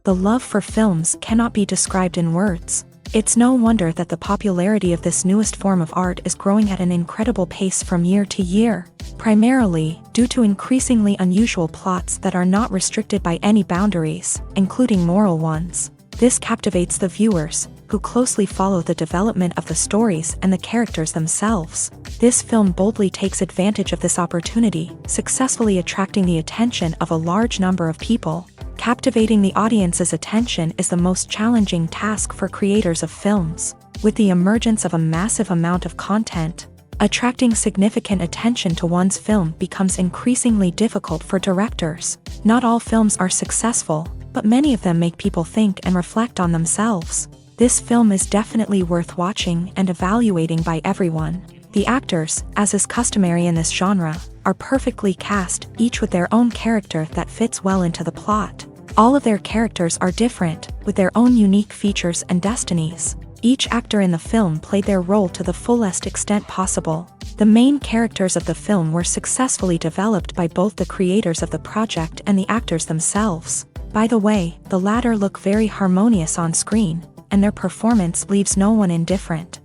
The love for films cannot be described in words. It's no wonder that the popularity of this newest form of art is growing at an incredible pace from year to year, primarily due to increasingly unusual plots that are not restricted by any boundaries, including moral ones. This captivates the viewers, who closely follow the development of the stories and the characters themselves. This film boldly takes advantage of this opportunity, successfully attracting the attention of a large number of people. Captivating the audience's attention is the most challenging task for creators of films. With the emergence of a massive amount of content, attracting significant attention to one's film becomes increasingly difficult for directors. Not all films are successful, but many of them make people think and reflect on themselves. This film is definitely worth watching and evaluating by everyone. The actors, as is customary in this genre, are perfectly cast, each with their own character that fits well into the plot. All of their characters are different, with their own unique features and destinies. Each actor in the film played their role to the fullest extent possible. The main characters of the film were successfully developed by both the creators of the project and the actors themselves. By the way, the latter look very harmonious on screen, and their performance leaves no one indifferent.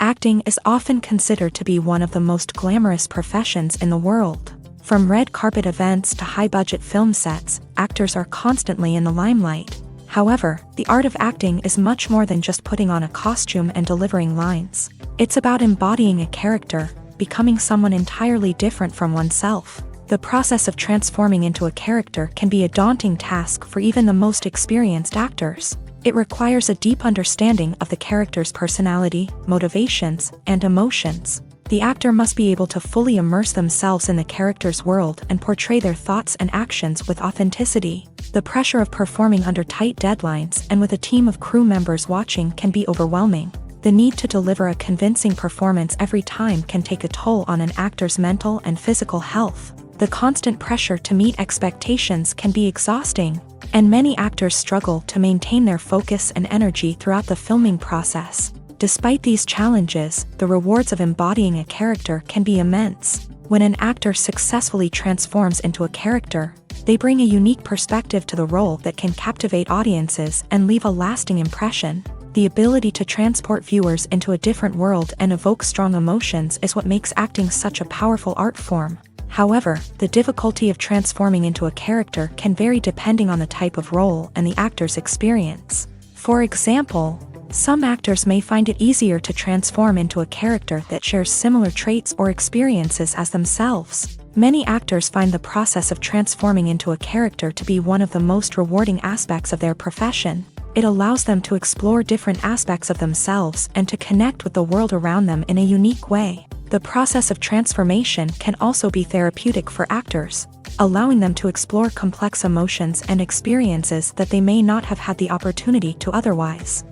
Acting is often considered to be one of the most glamorous professions in the world. From red carpet events to high-budget film sets, actors are constantly in the limelight. However, the art of acting is much more than just putting on a costume and delivering lines. It's about embodying a character, becoming someone entirely different from oneself. The process of transforming into a character can be a daunting task for even the most experienced actors. It requires a deep understanding of the character's personality, motivations, and emotions. The actor must be able to fully immerse themselves in the character's world and portray their thoughts and actions with authenticity. The pressure of performing under tight deadlines and with a team of crew members watching can be overwhelming. The need to deliver a convincing performance every time can take a toll on an actor's mental and physical health. The constant pressure to meet expectations can be exhausting, and many actors struggle to maintain their focus and energy throughout the filming process. Despite these challenges, the rewards of embodying a character can be immense. When an actor successfully transforms into a character, they bring a unique perspective to the role that can captivate audiences and leave a lasting impression. The ability to transport viewers into a different world and evoke strong emotions is what makes acting such a powerful art form. However, the difficulty of transforming into a character can vary depending on the type of role and the actor's experience. For example, some actors may find it easier to transform into a character that shares similar traits or experiences as themselves. Many actors find the process of transforming into a character to be one of the most rewarding aspects of their profession. It allows them to explore different aspects of themselves and to connect with the world around them in a unique way. The process of transformation can also be therapeutic for actors, allowing them to explore complex emotions and experiences that they may not have had the opportunity to otherwise.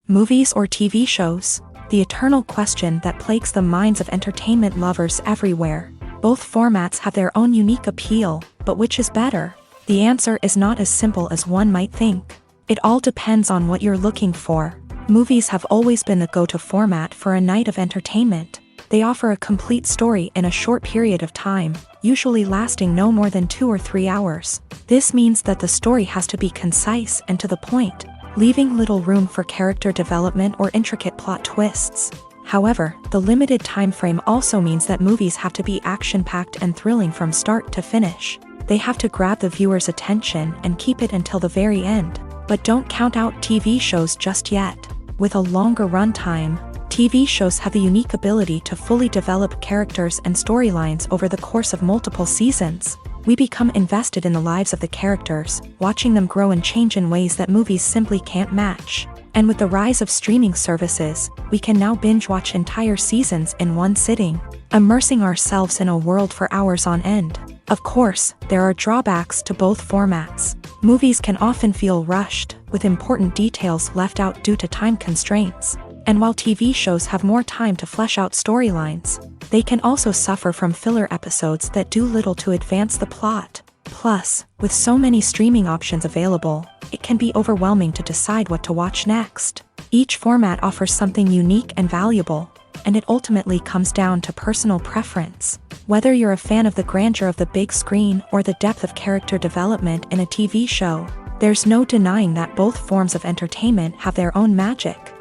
Movies or TV shows? The eternal question that plagues the minds of entertainment lovers everywhere. Both formats have their own unique appeal, but which is better? The answer is not as simple as one might think. It all depends on what you're looking for. Movies have always been the go-to format for a night of entertainment. They offer a complete story in a short period of time, usually lasting no more than 2 or 3 hours. This means that the story has to be concise and to the point, leaving little room for character development or intricate plot twists. However, the limited time frame also means that movies have to be action-packed and thrilling from start to finish. They have to grab the viewer's attention and keep it until the very end. But don't count out TV shows just yet. With a longer runtime, TV shows have the unique ability to fully develop characters and storylines over the course of multiple seasons. We become invested in the lives of the characters, watching them grow and change in ways that movies simply can't match. And with the rise of streaming services, we can now binge-watch entire seasons in one sitting, immersing ourselves in a world for hours on end. Of course, there are drawbacks to both formats. Movies can often feel rushed, with important details left out due to time constraints. And while TV shows have more time to flesh out storylines, they can also suffer from filler episodes that do little to advance the plot. Plus, with so many streaming options available, it can be overwhelming to decide what to watch next. Each format offers something unique and valuable, and it ultimately comes down to personal preference. Whether you're a fan of the grandeur of the big screen or the depth of character development in a TV show, there's no denying that both forms of entertainment have their own magic.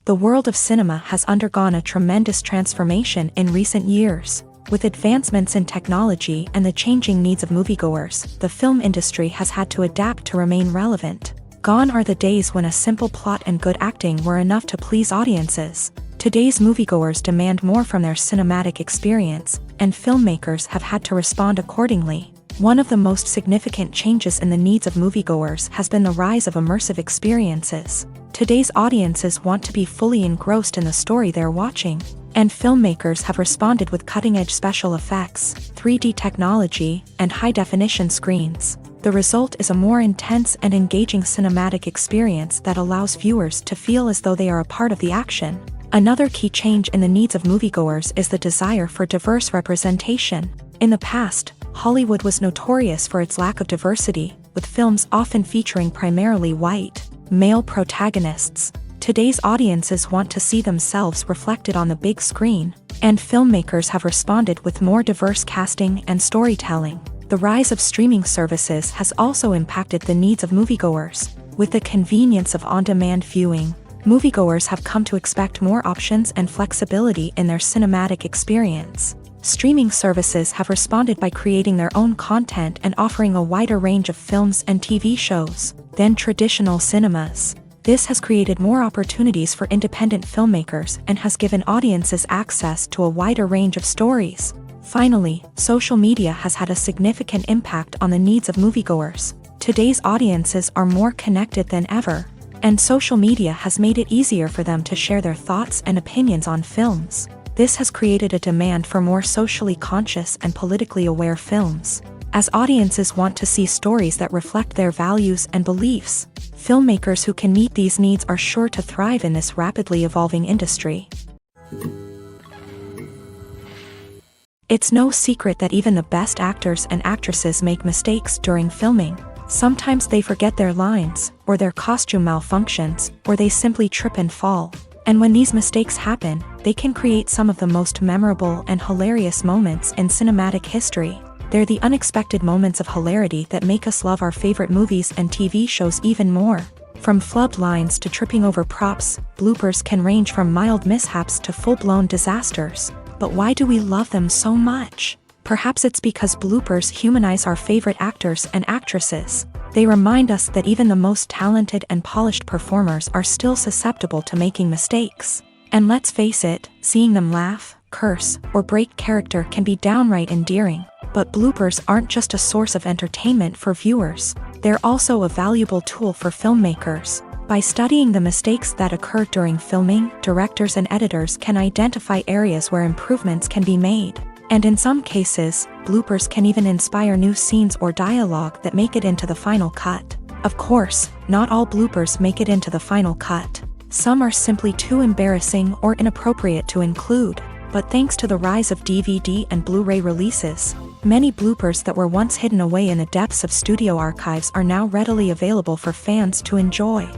The world of cinema has undergone a tremendous transformation in recent years. With advancements in technology and the changing needs of moviegoers, the film industry has had to adapt to remain relevant. Gone are the days when a simple plot and good acting were enough to please audiences. Today's moviegoers demand more from their cinematic experience, and filmmakers have had to respond accordingly. One of the most significant changes in the needs of moviegoers has been the rise of immersive experiences. Today's audiences want to be fully engrossed in the story they're watching, and filmmakers have responded with cutting-edge special effects, 3D technology, and high-definition screens. The result is a more intense and engaging cinematic experience that allows viewers to feel as though they are a part of the action. Another key change in the needs of moviegoers is the desire for diverse representation. In the past, Hollywood was notorious for its lack of diversity, with films often featuring primarily white, male protagonists. Today's audiences want to see themselves reflected on the big screen, and filmmakers have responded with more diverse casting and storytelling. The rise of streaming services has also impacted the needs of moviegoers. With the convenience of on-demand viewing, moviegoers have come to expect more options and flexibility in their cinematic experience. Streaming services have responded by creating their own content and offering a wider range of films and TV shows than traditional cinemas. This has created more opportunities for independent filmmakers and has given audiences access to a wider range of stories. Finally, social media has had a significant impact on the needs of moviegoers. Today's audiences are more connected than ever, and social media has made it easier for them to share their thoughts and opinions on films. This has created a demand for more socially conscious and politically aware films. As audiences want to see stories that reflect their values and beliefs, filmmakers who can meet these needs are sure to thrive in this rapidly evolving industry. It's no secret that even the best actors and actresses make mistakes during filming. Sometimes they forget their lines, or their costume malfunctions, or they simply trip and fall. And when these mistakes happen, they can create some of the most memorable and hilarious moments in cinematic history. They're the unexpected moments of hilarity that make us love our favorite movies and TV shows even more. From flubbed lines to tripping over props, bloopers can range from mild mishaps to full-blown disasters. But why do we love them so much? Perhaps it's because bloopers humanize our favorite actors and actresses. They remind us that even the most talented and polished performers are still susceptible to making mistakes. And let's face it, seeing them laugh, curse, or break character can be downright endearing. But bloopers aren't just a source of entertainment for viewers. They're also a valuable tool for filmmakers. By studying the mistakes that occur during filming, directors and editors can identify areas where improvements can be made. And in some cases, bloopers can even inspire new scenes or dialogue that make it into the final cut. Of course, not all bloopers make it into the final cut. Some are simply too embarrassing or inappropriate to include. But thanks to the rise of DVD and Blu-ray releases, many bloopers that were once hidden away in the depths of studio archives are now readily available for fans to enjoy.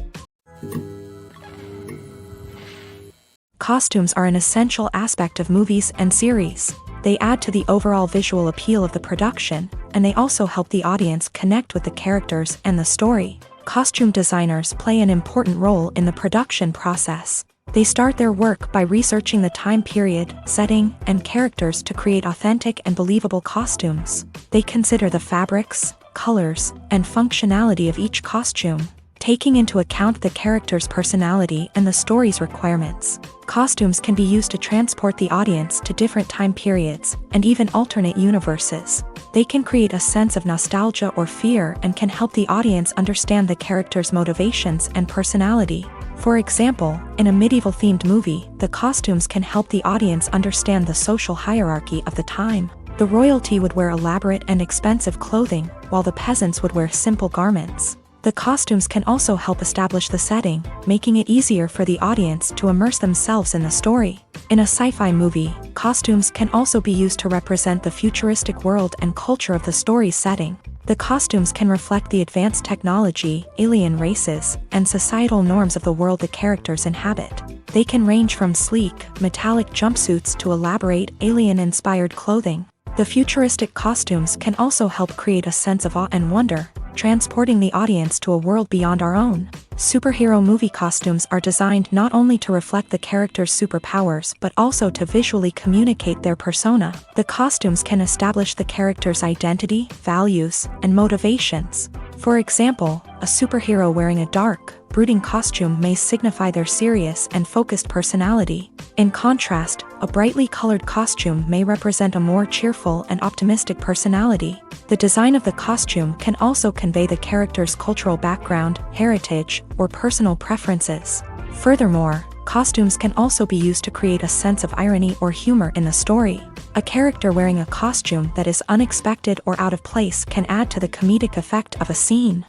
Costumes are an essential aspect of movies and series. They add to the overall visual appeal of the production, and they also help the audience connect with the characters and the story. Costume designers play an important role in the production process. They start their work by researching the time period, setting, and characters to create authentic and believable costumes. They consider the fabrics, colors, and functionality of each costume, taking into account the character's personality and the story's requirements. Costumes can be used to transport the audience to different time periods and even alternate universes. They can create a sense of nostalgia or fear and can help the audience understand the character's motivations and personality. For example, in a medieval-themed movie, the costumes can help the audience understand the social hierarchy of the time. The royalty would wear elaborate and expensive clothing, while the peasants would wear simple garments. The costumes can also help establish the setting, making it easier for the audience to immerse themselves in the story. In a sci-fi movie, costumes can also be used to represent the futuristic world and culture of the story's setting. The costumes can reflect the advanced technology, alien races, and societal norms of the world the characters inhabit. They can range from sleek, metallic jumpsuits to elaborate, alien-inspired clothing. The futuristic costumes can also help create a sense of awe and wonder, transporting the audience to a world beyond our own. Superhero movie costumes are designed not only to reflect the character's superpowers but also to visually communicate their persona. The costumes can establish the character's identity, values, and motivations. For example, a superhero wearing a dark, brooding costume may signify their serious and focused personality. In contrast, a brightly colored costume may represent a more cheerful and optimistic personality. The design of the costume can also convey the character's cultural background, heritage, or personal preferences. Furthermore, costumes can also be used to create a sense of irony or humor in the story. A character wearing a costume that is unexpected or out of place can add to the comedic effect of a scene.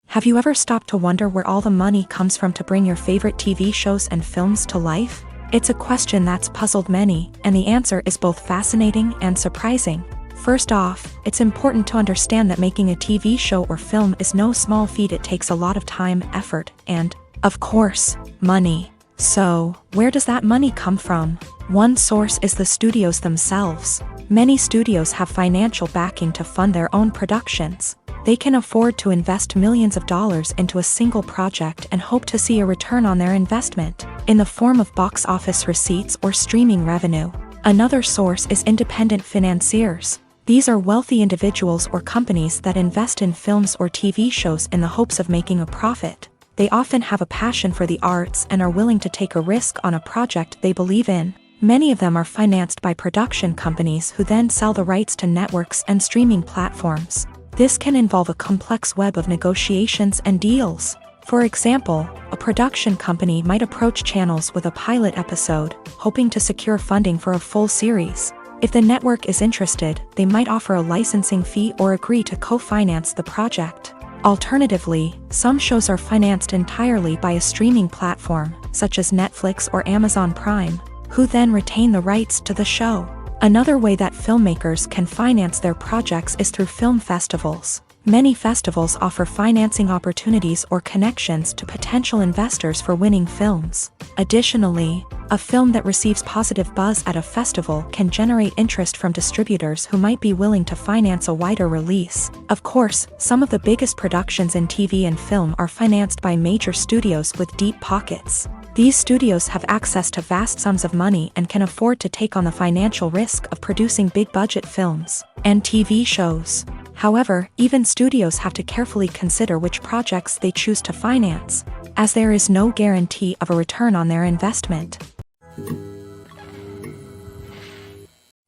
Have you ever stopped to wonder where all the money comes from to bring your favorite TV shows and films to life? It's a question that's puzzled many, and the answer is both fascinating and surprising. First off, it's important to understand that making a TV show or film is no small feat. It takes a lot of time, effort, and, of course, money. So, where does that money come from? One source is the studios themselves. Many studios have financial backing to fund their own productions. They can afford to invest millions of dollars into a single project and hope to see a return on their investment, in the form of box office receipts or streaming revenue. Another source is independent financiers. These are wealthy individuals or companies that invest in films or TV shows in the hopes of making a profit. They often have a passion for the arts and are willing to take a risk on a project they believe in. Many of them are financed by production companies who then sell the rights to networks and streaming platforms. This can involve a complex web of negotiations and deals. For example, a production company might approach channels with a pilot episode, hoping to secure funding for a full series. If the network is interested, they might offer a licensing fee or agree to co-finance the project. Alternatively, some shows are financed entirely by a streaming platform, such as Netflix or Amazon Prime, who then retain the rights to the show. Another way that filmmakers can finance their projects is through film festivals. Many festivals offer financing opportunities or connections to potential investors for winning films. Additionally, a film that receives positive buzz at a festival can generate interest from distributors who might be willing to finance a wider release. Of course, some of the biggest productions in TV and film are financed by major studios with deep pockets. These studios have access to vast sums of money and can afford to take on the financial risk of producing big-budget films and TV shows. However, even studios have to carefully consider which projects they choose to finance, as there is no guarantee of a return on their investment.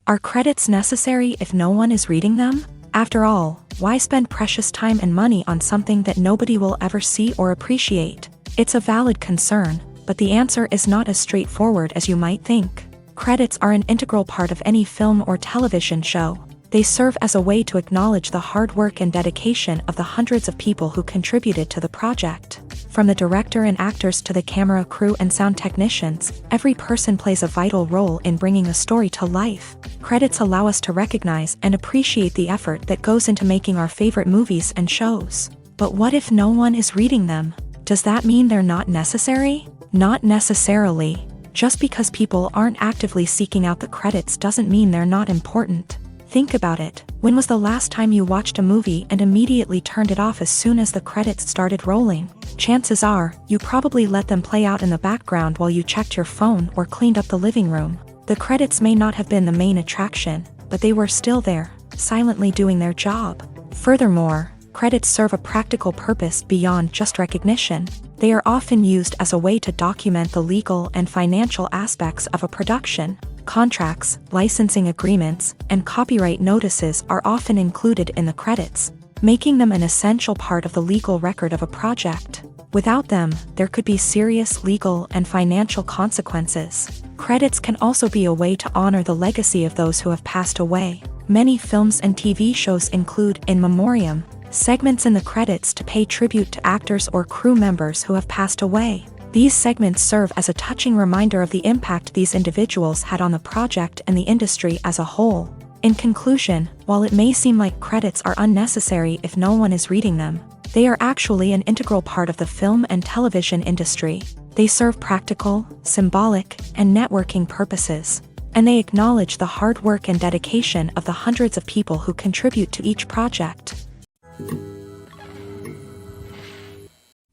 Are credits necessary if no one is reading them? After all, why spend precious time and money on something that nobody will ever see or appreciate? It's a valid concern, but the answer is not as straightforward as you might think. Credits are an integral part of any film or television show. They serve as a way to acknowledge the hard work and dedication of the hundreds of people who contributed to the project. From the director and actors to the camera crew and sound technicians, every person plays a vital role in bringing a story to life. Credits allow us to recognize and appreciate the effort that goes into making our favorite movies and shows. But what if no one is reading them? Does that mean they're not necessary? Not necessarily. Just because people aren't actively seeking out the credits doesn't mean they're not important. Think about it. When was the last time you watched a movie and immediately turned it off as soon as the credits started rolling? Chances are, you probably let them play out in the background while you checked your phone or cleaned up the living room. The credits may not have been the main attraction, but they were still there, silently doing their job. Furthermore, credits serve a practical purpose beyond just recognition. They are often used as a way to document the legal and financial aspects of a production. Contracts, licensing agreements, and copyright notices are often included in the credits, making them an essential part of the legal record of a project. Without them, there could be serious legal and financial consequences. Credits can also be a way to honor the legacy of those who have passed away. Many films and TV shows include in memoriam segments in the credits to pay tribute to actors or crew members who have passed away. These segments serve as a touching reminder of the impact these individuals had on the project and the industry as a whole. In conclusion, while it may seem like credits are unnecessary if no one is reading them, they are actually an integral part of the film and television industry. They serve practical, symbolic, and networking purposes, and they acknowledge the hard work and dedication of the hundreds of people who contribute to each project.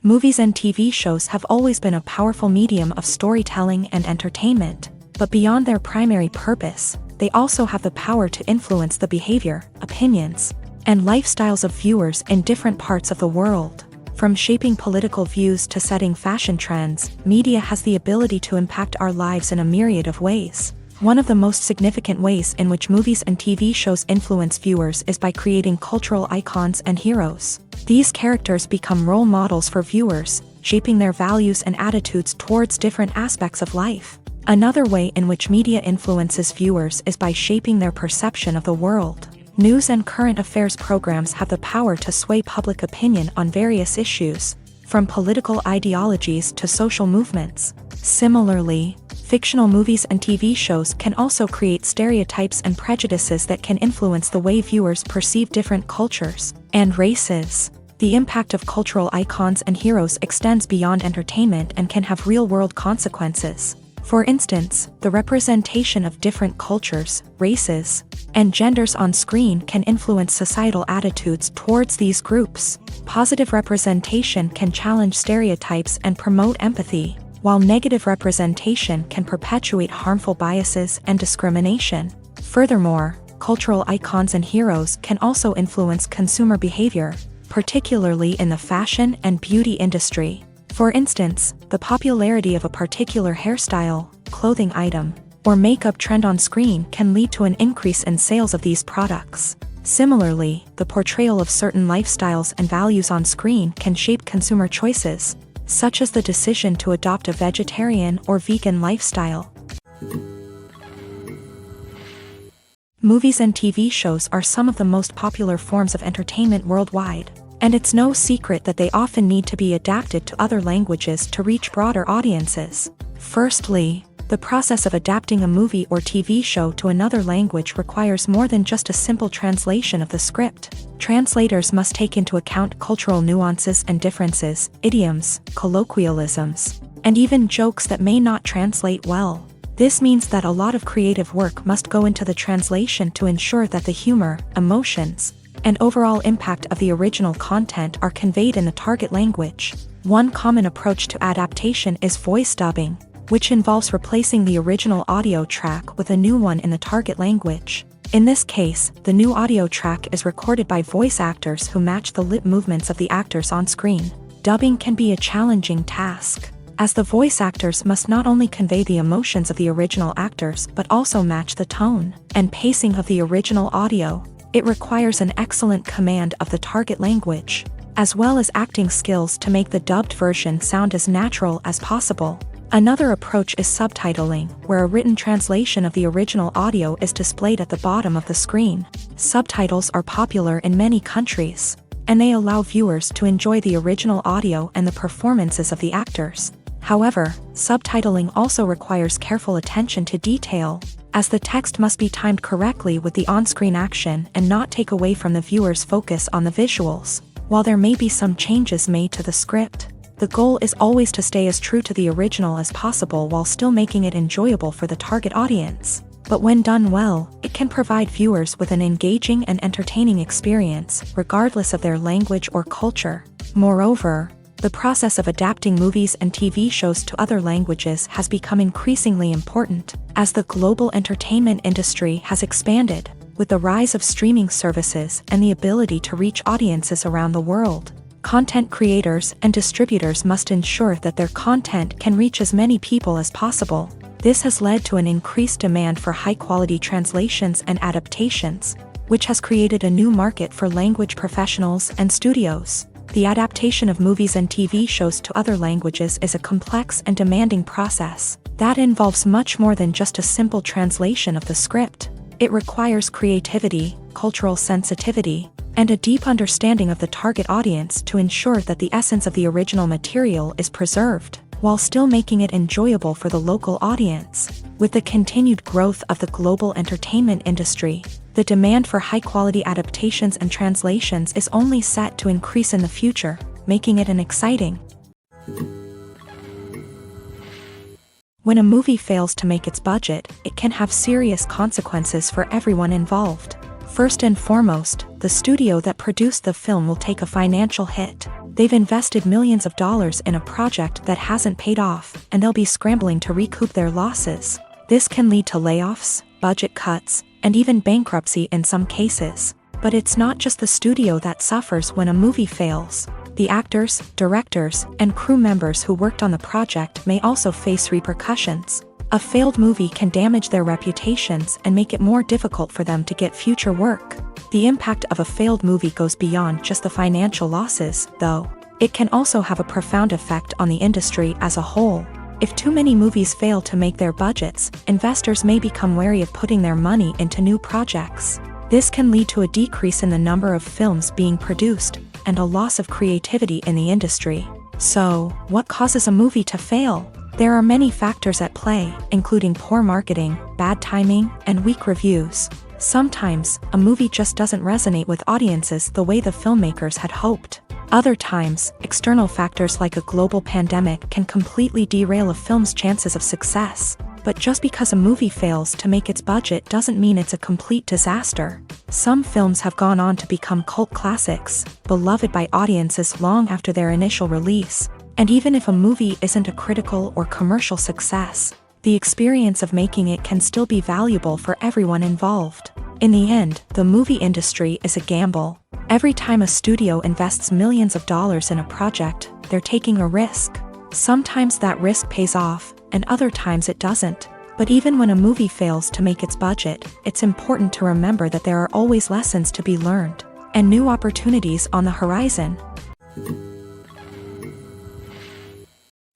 Movies and TV shows have always been a powerful medium of storytelling and entertainment, but beyond their primary purpose, they also have the power to influence the behavior, opinions, and lifestyles of viewers in different parts of the world. From shaping political views to setting fashion trends, media has the ability to impact our lives in a myriad of ways. One of the most significant ways in which movies and TV shows influence viewers is by creating cultural icons and heroes. These characters become role models for viewers, shaping their values and attitudes towards different aspects of life. Another way in which media influences viewers is by shaping their perception of the world. News and current affairs programs have the power to sway public opinion on various issues, from political ideologies to social movements. Similarly, fictional movies and TV shows can also create stereotypes and prejudices that can influence the way viewers perceive different cultures and races. The impact of cultural icons and heroes extends beyond entertainment and can have real-world consequences. For instance, the representation of different cultures, races, and genders on screen can influence societal attitudes towards these groups. Positive representation can challenge stereotypes and promote empathy, while negative representation can perpetuate harmful biases and discrimination. Furthermore, cultural icons and heroes can also influence consumer behavior, particularly in the fashion and beauty industry. For instance, the popularity of a particular hairstyle, clothing item, or makeup trend on screen can lead to an increase in sales of these products. Similarly, the portrayal of certain lifestyles and values on screen can shape consumer choices, such as the decision to adopt a vegetarian or vegan lifestyle. Movies and TV shows are some of the most popular forms of entertainment worldwide, and it's no secret that they often need to be adapted to other languages to reach broader audiences. Firstly, the process of adapting a movie or TV show to another language requires more than just a simple translation of the script. Translators must take into account cultural nuances and differences, idioms, colloquialisms, and even jokes that may not translate well. This means that a lot of creative work must go into the translation to ensure that the humor, emotions, and overall impact of the original content are conveyed in the target language. One common approach to adaptation is voice dubbing, which involves replacing the original audio track with a new one in the target language. In this case, the new audio track is recorded by voice actors who match the lip movements of the actors on screen. Dubbing can be a challenging task, as the voice actors must not only convey the emotions of the original actors but also match the tone and pacing of the original audio. It requires an excellent command of the target language, as well as acting skills to make the dubbed version sound as natural as possible. Another approach is subtitling, where a written translation of the original audio is displayed at the bottom of the screen. Subtitles are popular in many countries, and they allow viewers to enjoy the original audio and the performances of the actors. However, subtitling also requires careful attention to detail, as the text must be timed correctly with the on-screen action and not take away from the viewer's focus on the visuals. While there may be some changes made to the script, the goal is always to stay as true to the original as possible while still making it enjoyable for the target audience. But when done well, it can provide viewers with an engaging and entertaining experience, regardless of their language or culture. Moreover, the process of adapting movies and TV shows to other languages has become increasingly important, as the global entertainment industry has expanded, with the rise of streaming services and the ability to reach audiences around the world. Content creators and distributors must ensure that their content can reach as many people as possible. This has led to an increased demand for high-quality translations and adaptations, which has created a new market for language professionals and studios. The adaptation of movies and TV shows to other languages is a complex and demanding process that involves much more than just a simple translation of the script. It requires creativity, cultural sensitivity, and a deep understanding of the target audience to ensure that the essence of the original material is preserved, while still making it enjoyable for the local audience. With the continued growth of the global entertainment industry, The demand for high-quality adaptations and translations is only set to increase in the future, making it an exciting. When a movie fails to make its budget, it can have serious consequences for everyone involved. First and foremost, the studio that produced the film will take a financial hit. They've invested millions of dollars in a project that hasn't paid off, and they'll be scrambling to recoup their losses. This can lead to layoffs, budget cuts, and even bankruptcy in some cases. But it's not just the studio that suffers when a movie fails. The actors, directors, and crew members who worked on the project may also face repercussions. A failed movie can damage their reputations and make it more difficult for them to get future work. The impact of a failed movie goes beyond just the financial losses, though. It can also have a profound effect on the industry as a whole. If too many movies fail to make their budgets, investors may become wary of putting their money into new projects. This can lead to a decrease in the number of films being produced, and a loss of creativity in the industry. So, what causes a movie to fail? There are many factors at play, including poor marketing, bad timing, and weak reviews. Sometimes, a movie just doesn't resonate with audiences the way the filmmakers had hoped. Other times, external factors like a global pandemic can completely derail a film's chances of success. But just because a movie fails to make its budget doesn't mean it's a complete disaster. Some films have gone on to become cult classics, beloved by audiences long after their initial release. And even if a movie isn't a critical or commercial success, the experience of making it can still be valuable for everyone involved. In the end, the movie industry is a gamble. Every time a studio invests millions of dollars in a project, they're taking a risk. Sometimes that risk pays off, and other times it doesn't. But even when a movie fails to make its budget, it's important to remember that there are always lessons to be learned, and new opportunities on the horizon.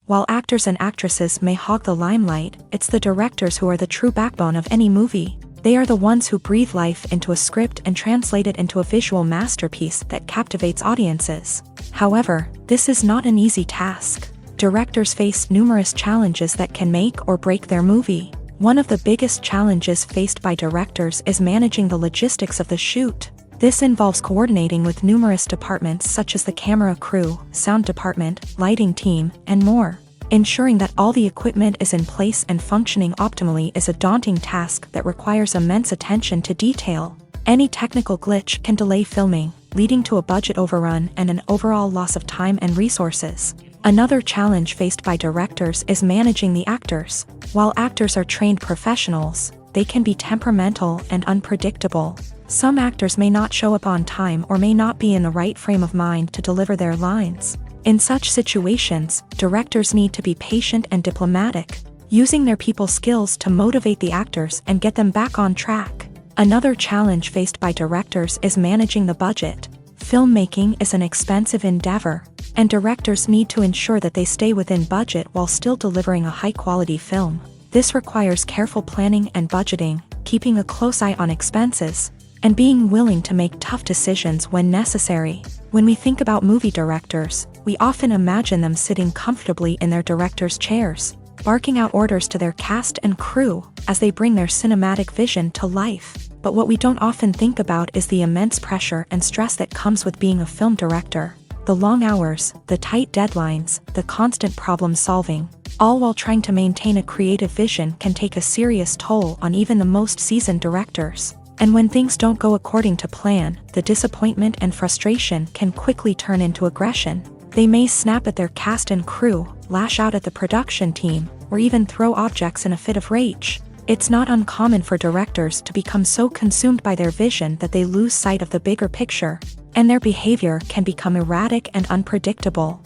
While actors and actresses may hog the limelight, it's the directors who are the true backbone of any movie. They are the ones who breathe life into a script and translate it into a visual masterpiece that captivates audiences. However, this is not an easy task. Directors face numerous challenges that can make or break their movie. One of the biggest challenges faced by directors is managing the logistics of the shoot. This involves coordinating with numerous departments such as the camera crew, sound department, lighting team, and more. Ensuring that all the equipment is in place and functioning optimally is a daunting task that requires immense attention to detail. Any technical glitch can delay filming, leading to a budget overrun and an overall loss of time and resources. Another challenge faced by directors is managing the actors. While actors are trained professionals, they can be temperamental and unpredictable. Some actors may not show up on time or may not be in the right frame of mind to deliver their lines. In such situations, directors need to be patient and diplomatic, using their people skills to motivate the actors and get them back on track. Another challenge faced by directors is managing the budget. Filmmaking is an expensive endeavor, and directors need to ensure that they stay within budget while still delivering a high-quality film. This requires careful planning and budgeting, keeping a close eye on expenses, and being willing to make tough decisions when necessary. When we think about movie directors, we often imagine them sitting comfortably in their director's chairs, barking out orders to their cast and crew as they bring their cinematic vision to life. But what we don't often think about is the immense pressure and stress that comes with being a film director. The long hours, the tight deadlines, the constant problem solving, all while trying to maintain a creative vision can take a serious toll on even the most seasoned directors. And when things don't go according to plan, the disappointment and frustration can quickly turn into aggression. They may snap at their cast and crew, lash out at the production team, or even throw objects in a fit of rage. It's not uncommon for directors to become so consumed by their vision that they lose sight of the bigger picture, and their behavior can become erratic and unpredictable.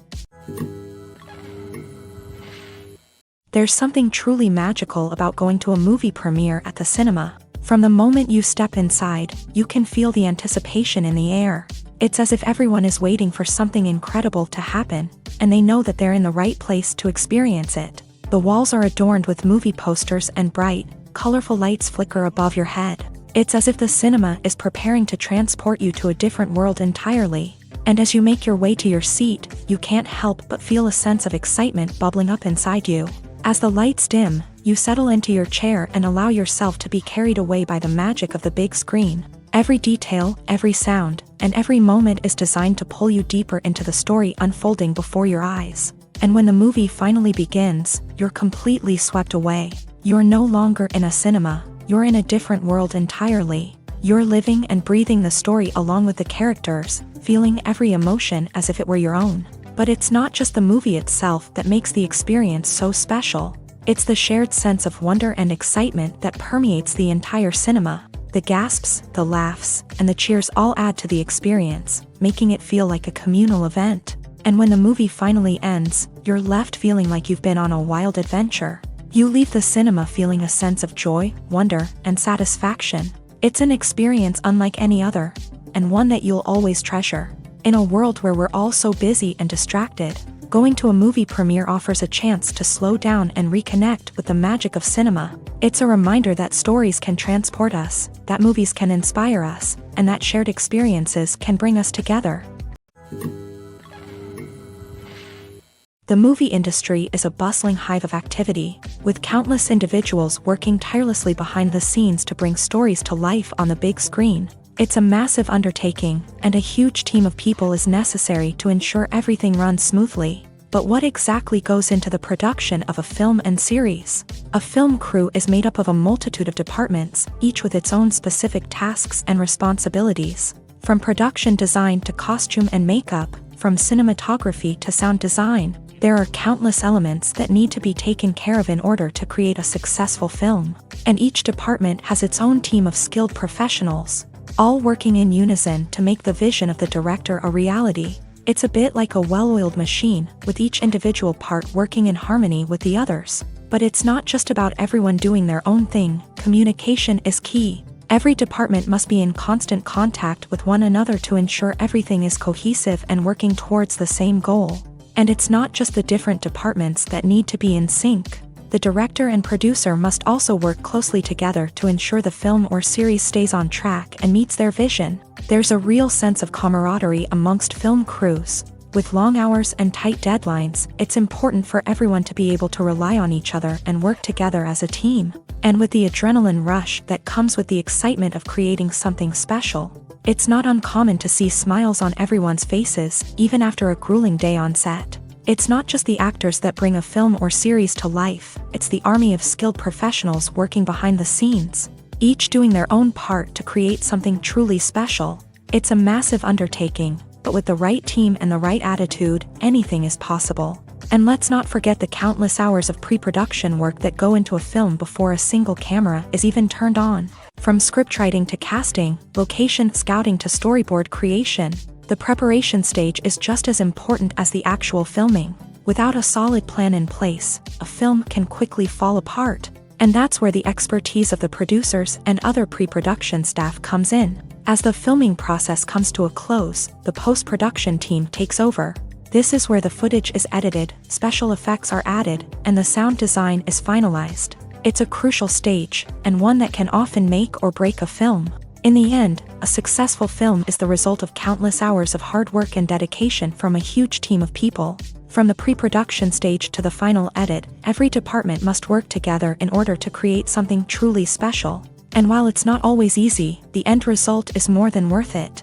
There's something truly magical about going to a movie premiere at the cinema. From the moment you step inside, you can feel the anticipation in the air. It's as if everyone is waiting for something incredible to happen, and they know that they're in the right place to experience it. The walls are adorned with movie posters and bright, colorful lights flicker above your head. It's as if the cinema is preparing to transport you to a different world entirely. And as you make your way to your seat, you can't help but feel a sense of excitement bubbling up inside you. As the lights dim, You settle into your chair and allow yourself to be carried away by the magic of the big screen. Every detail, every sound, and every moment is designed to pull you deeper into the story unfolding before your eyes. And when the movie finally begins, you're completely swept away. You're no longer in a cinema, you're in a different world entirely. You're living and breathing the story along with the characters, feeling every emotion as if it were your own. But it's not just the movie itself that makes the experience so special. It's the shared sense of wonder and excitement that permeates the entire cinema. The gasps, the laughs, and the cheers all add to the experience, making it feel like a communal event. And when the movie finally ends, you're left feeling like you've been on a wild adventure. You leave the cinema feeling a sense of joy, wonder, and satisfaction. It's an experience unlike any other, and one that you'll always treasure. In a world where we're all so busy and distracted, going to a movie premiere offers a chance to slow down and reconnect with the magic of cinema. It's a reminder that stories can transport us, that movies can inspire us, and that shared experiences can bring us together. The movie industry is a bustling hive of activity, with countless individuals working tirelessly behind the scenes to bring stories to life on the big screen. It's a massive undertaking, and a huge team of people is necessary to ensure everything runs smoothly. But what exactly goes into the production of a film and series? A film crew is made up of a multitude of departments, each with its own specific tasks and responsibilities. From production design to costume and makeup, from cinematography to sound design, there are countless elements that need to be taken care of in order to create a successful film. And each department has its own team of skilled professionals, all working in unison to make the vision of the director a reality. It's a bit like a well-oiled machine, with each individual part working in harmony with the others. But it's not just about everyone doing their own thing. Communication is key. Every department must be in constant contact with one another to ensure everything is cohesive and working towards the same goal. And it's not just the different departments that need to be in sync. The director and producer must also work closely together to ensure the film or series stays on track and meets their vision. There's a real sense of camaraderie amongst film crews. With long hours and tight deadlines, it's important for everyone to be able to rely on each other and work together as a team. And with the adrenaline rush that comes with the excitement of creating something special, it's not uncommon to see smiles on everyone's faces, even after a grueling day on set. It's not just the actors that bring a film or series to life, it's the army of skilled professionals working behind the scenes, each doing their own part to create something truly special. It's a massive undertaking, but with the right team and the right attitude, anything is possible. And let's not forget the countless hours of pre-production work that go into a film before a single camera is even turned on. From scriptwriting to casting, location scouting to storyboard creation, the preparation stage is just as important as the actual filming. Without a solid plan in place, a film can quickly fall apart. And that's where the expertise of the producers and other pre-production staff comes in. As the filming process comes to a close, the post-production team takes over. This is where the footage is edited, special effects are added, and the sound design is finalized. It's a crucial stage, and one that can often make or break a film. In the end, a successful film is the result of countless hours of hard work and dedication from a huge team of people. From the pre-production stage to the final edit, every department must work together in order to create something truly special. And while it's not always easy, the end result is more than worth it.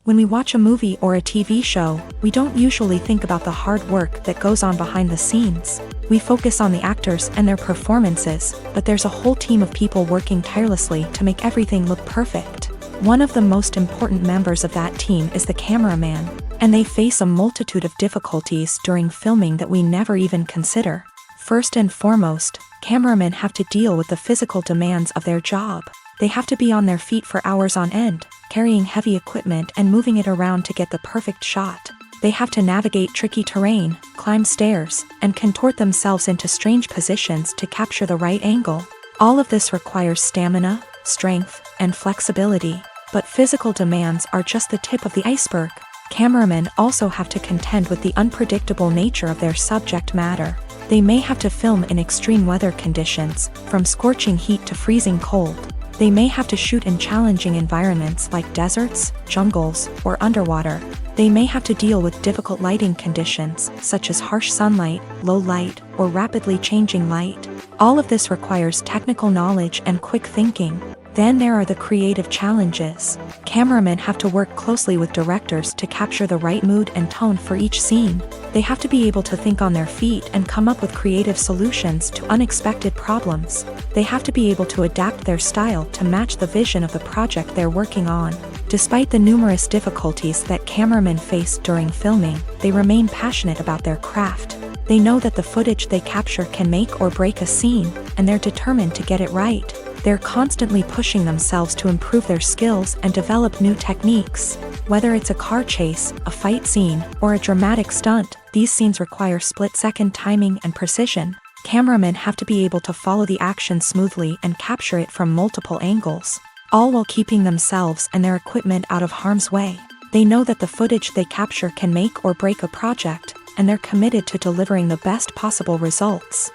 When we watch a movie or a TV show, we don't usually think about the hard work that goes on behind the scenes. We focus on the actors and their performances, but there's a whole team of people working tirelessly to make everything look perfect. One of the most important members of that team is the cameraman, and they face a multitude of difficulties during filming that we never even consider. First and foremost, cameramen have to deal with the physical demands of their job. They have to be on their feet for hours on end, carrying heavy equipment and moving it around to get the perfect shot. They have to navigate tricky terrain, climb stairs, and contort themselves into strange positions to capture the right angle. All of this requires stamina, strength, and flexibility. But physical demands are just the tip of the iceberg. Cameramen also have to contend with the unpredictable nature of their subject matter. They may have to film in extreme weather conditions, from scorching heat to freezing cold. They may have to shoot in challenging environments like deserts, jungles, or underwater. They may have to deal with difficult lighting conditions, such as harsh sunlight, low light, or rapidly changing light. All of this requires technical knowledge and quick thinking. Then there are the creative challenges. Cameramen have to work closely with directors to capture the right mood and tone for each scene. They have to be able to think on their feet and come up with creative solutions to unexpected problems. They have to be able to adapt their style to match the vision of the project they're working on. Despite the numerous difficulties that cameramen face during filming, they remain passionate about their craft. They know that the footage they capture can make or break a scene, and they're determined to get it right. They're constantly pushing themselves to improve their skills and develop new techniques. Whether it's a car chase, a fight scene, or a dramatic stunt, these scenes require split-second timing and precision. Cameramen have to be able to follow the action smoothly and capture it from multiple angles, all while keeping themselves and their equipment out of harm's way. They know that the footage they capture can make or break a project, and they're committed to delivering the best possible results.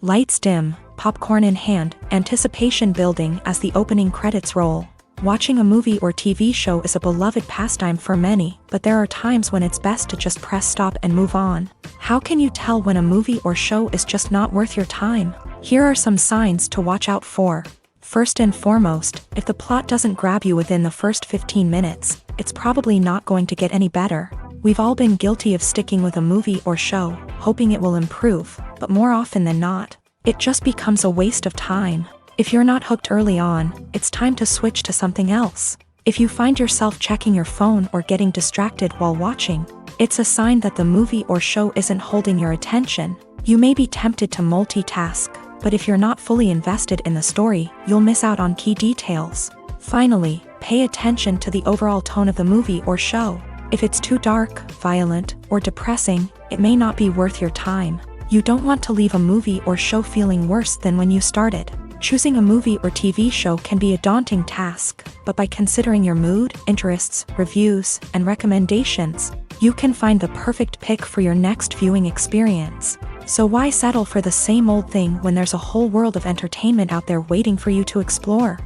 Lights dim, popcorn in hand, anticipation building as the opening credits roll. Watching a movie or TV show is a beloved pastime for many, but there are times when it's best to just press stop and move on. How can you tell when a movie or show is just not worth your time? Here are some signs to watch out for. First and foremost, if the plot doesn't grab you within the first 15 minutes, it's probably not going to get any better. We've all been guilty of sticking with a movie or show, hoping it will improve, but more often than not, it just becomes a waste of time. If you're not hooked early on, it's time to switch to something else. If you find yourself checking your phone or getting distracted while watching, it's a sign that the movie or show isn't holding your attention. You may be tempted to multitask, but if you're not fully invested in the story, you'll miss out on key details. Finally, pay attention to the overall tone of the movie or show. If it's too dark, violent, or depressing, it may not be worth your time. You don't want to leave a movie or show feeling worse than when you started. Choosing a movie or TV show can be a daunting task, but by considering your mood, interests, reviews, and recommendations, you can find the perfect pick for your next viewing experience. So why settle for the same old thing when there's a whole world of entertainment out there waiting for you to explore?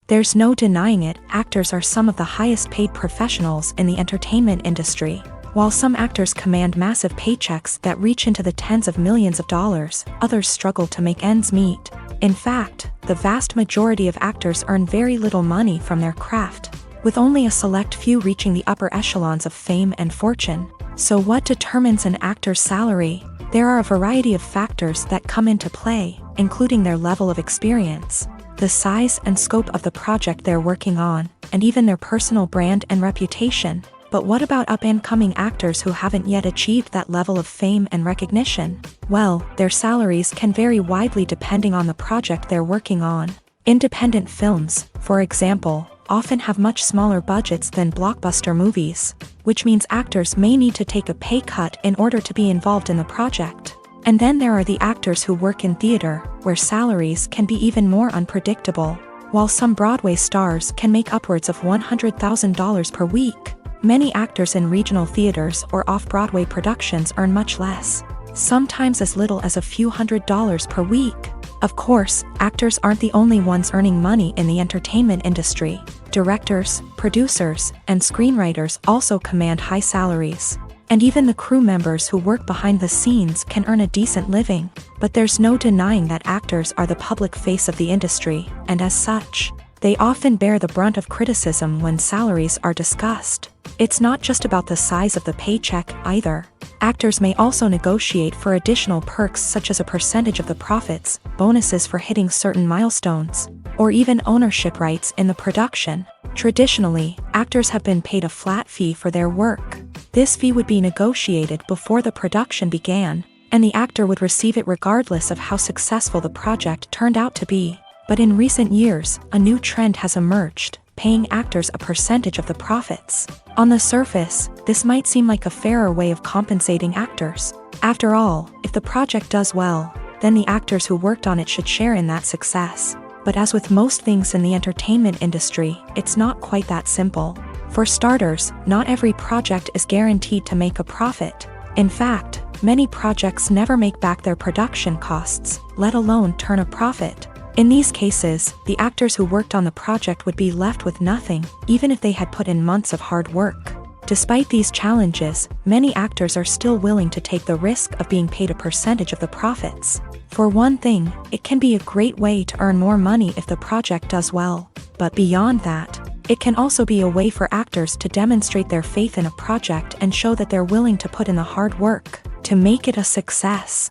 There's no denying it, actors are some of the highest paid professionals in the entertainment industry. While some actors command massive paychecks that reach into the tens of millions of dollars, others struggle to make ends meet. In fact, the vast majority of actors earn very little money from their craft, with only a select few reaching the upper echelons of fame and fortune. So what determines an actor's salary? There are a variety of factors that come into play, including their level of experience, the size and scope of the project they're working on, and even their personal brand and reputation. But what about up-and-coming actors who haven't yet achieved that level of fame and recognition? Well, their salaries can vary widely depending on the project they're working on. Independent films, for example, often have much smaller budgets than blockbuster movies, which means actors may need to take a pay cut in order to be involved in the project. And then there are the actors who work in theater, where salaries can be even more unpredictable. While some Broadway stars can make upwards of $100,000 per week, many actors in regional theaters or off-Broadway productions earn much less, sometimes as little as a few $100s per week. Of course, actors aren't the only ones earning money in the entertainment industry. Directors, producers, and screenwriters also command high salaries. And even the crew members who work behind the scenes can earn a decent living. But there's no denying that actors are the public face of the industry, and as such, they often bear the brunt of criticism when salaries are discussed. It's not just about the size of the paycheck either. Actors may also negotiate for additional perks such as a percentage of the profits, bonuses for hitting certain milestones, or even ownership rights in the production. Traditionally, actors have been paid a flat fee for their work. This fee would be negotiated before the production began, and the actor would receive it regardless of how successful the project turned out to be. But in recent years, a new trend has emerged, paying actors a percentage of the profits. On the surface, this might seem like a fairer way of compensating actors. After all, if the project does well, then the actors who worked on it should share in that success. But as with most things in the entertainment industry, it's not quite that simple. For starters, not every project is guaranteed to make a profit. In fact, many projects never make back their production costs, let alone turn a profit. In these cases, the actors who worked on the project would be left with nothing, even if they had put in months of hard work. Despite these challenges, many actors are still willing to take the risk of being paid a percentage of the profits. For one thing, it can be a great way to earn more money if the project does well. But beyond that, it can also be a way for actors to demonstrate their faith in a project and show that they're willing to put in the hard work to make it a success.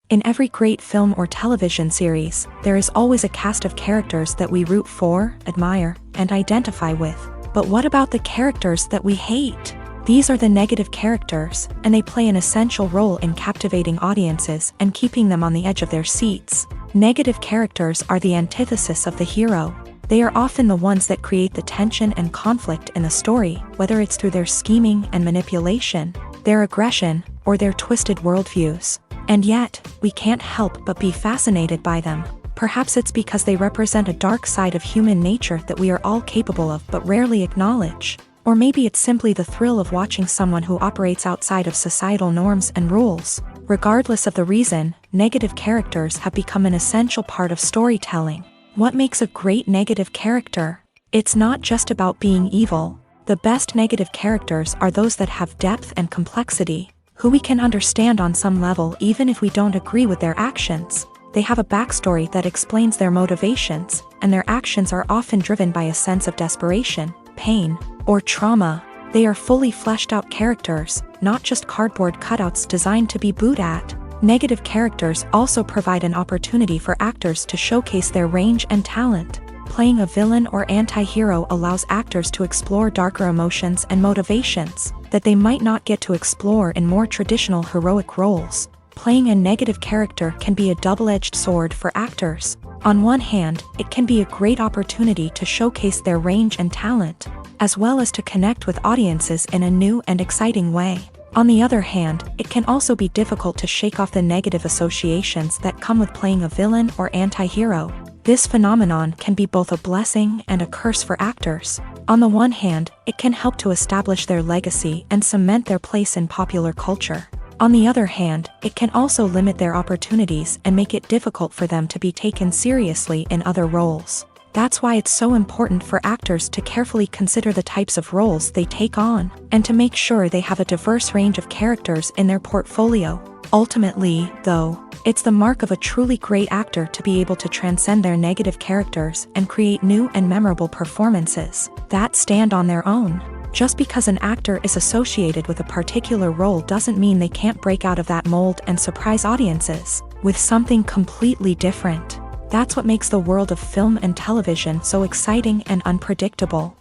In every great film or television series, there is always a cast of characters that we root for, admire, and identify with. But what about the characters that we hate? These are the negative characters, and they play an essential role in captivating audiences and keeping them on the edge of their seats. Negative characters are the antithesis of the hero. They are often the ones that create the tension and conflict in the story, whether it's through their scheming and manipulation, their aggression, or their twisted worldviews. And yet, we can't help but be fascinated by them. Perhaps it's because they represent a dark side of human nature that we are all capable of but rarely acknowledge. Or maybe it's simply the thrill of watching someone who operates outside of societal norms and rules. Regardless of the reason, negative characters have become an essential part of storytelling. What makes a great negative character? It's not just about being evil. The best negative characters are those that have depth and complexity, who we can understand on some level even if we don't agree with their actions. They have a backstory that explains their motivations, and their actions are often driven by a sense of desperation, pain, or trauma. They are fully fleshed out characters, not just cardboard cutouts designed to be booed at. Negative characters also provide an opportunity for actors to showcase their range and talent. Playing a villain or anti-hero allows actors to explore darker emotions and motivations that they might not get to explore in more traditional heroic roles. Playing a negative character can be a double-edged sword for actors. On one hand, it can be a great opportunity to showcase their range and talent, as well as to connect with audiences in a new and exciting way. On the other hand, it can also be difficult to shake off the negative associations that come with playing a villain or anti-hero. This phenomenon can be both a blessing and a curse for actors. On the one hand, it can help to establish their legacy and cement their place in popular culture. On the other hand, it can also limit their opportunities and make it difficult for them to be taken seriously in other roles. That's why it's so important for actors to carefully consider the types of roles they take on, and to make sure they have a diverse range of characters in their portfolio. Ultimately, though, it's the mark of a truly great actor to be able to transcend their negative characters and create new and memorable performances that stand on their own. Just because an actor is associated with a particular role doesn't mean they can't break out of that mold and surprise audiences with something completely different. That's what makes the world of film and television so exciting and unpredictable.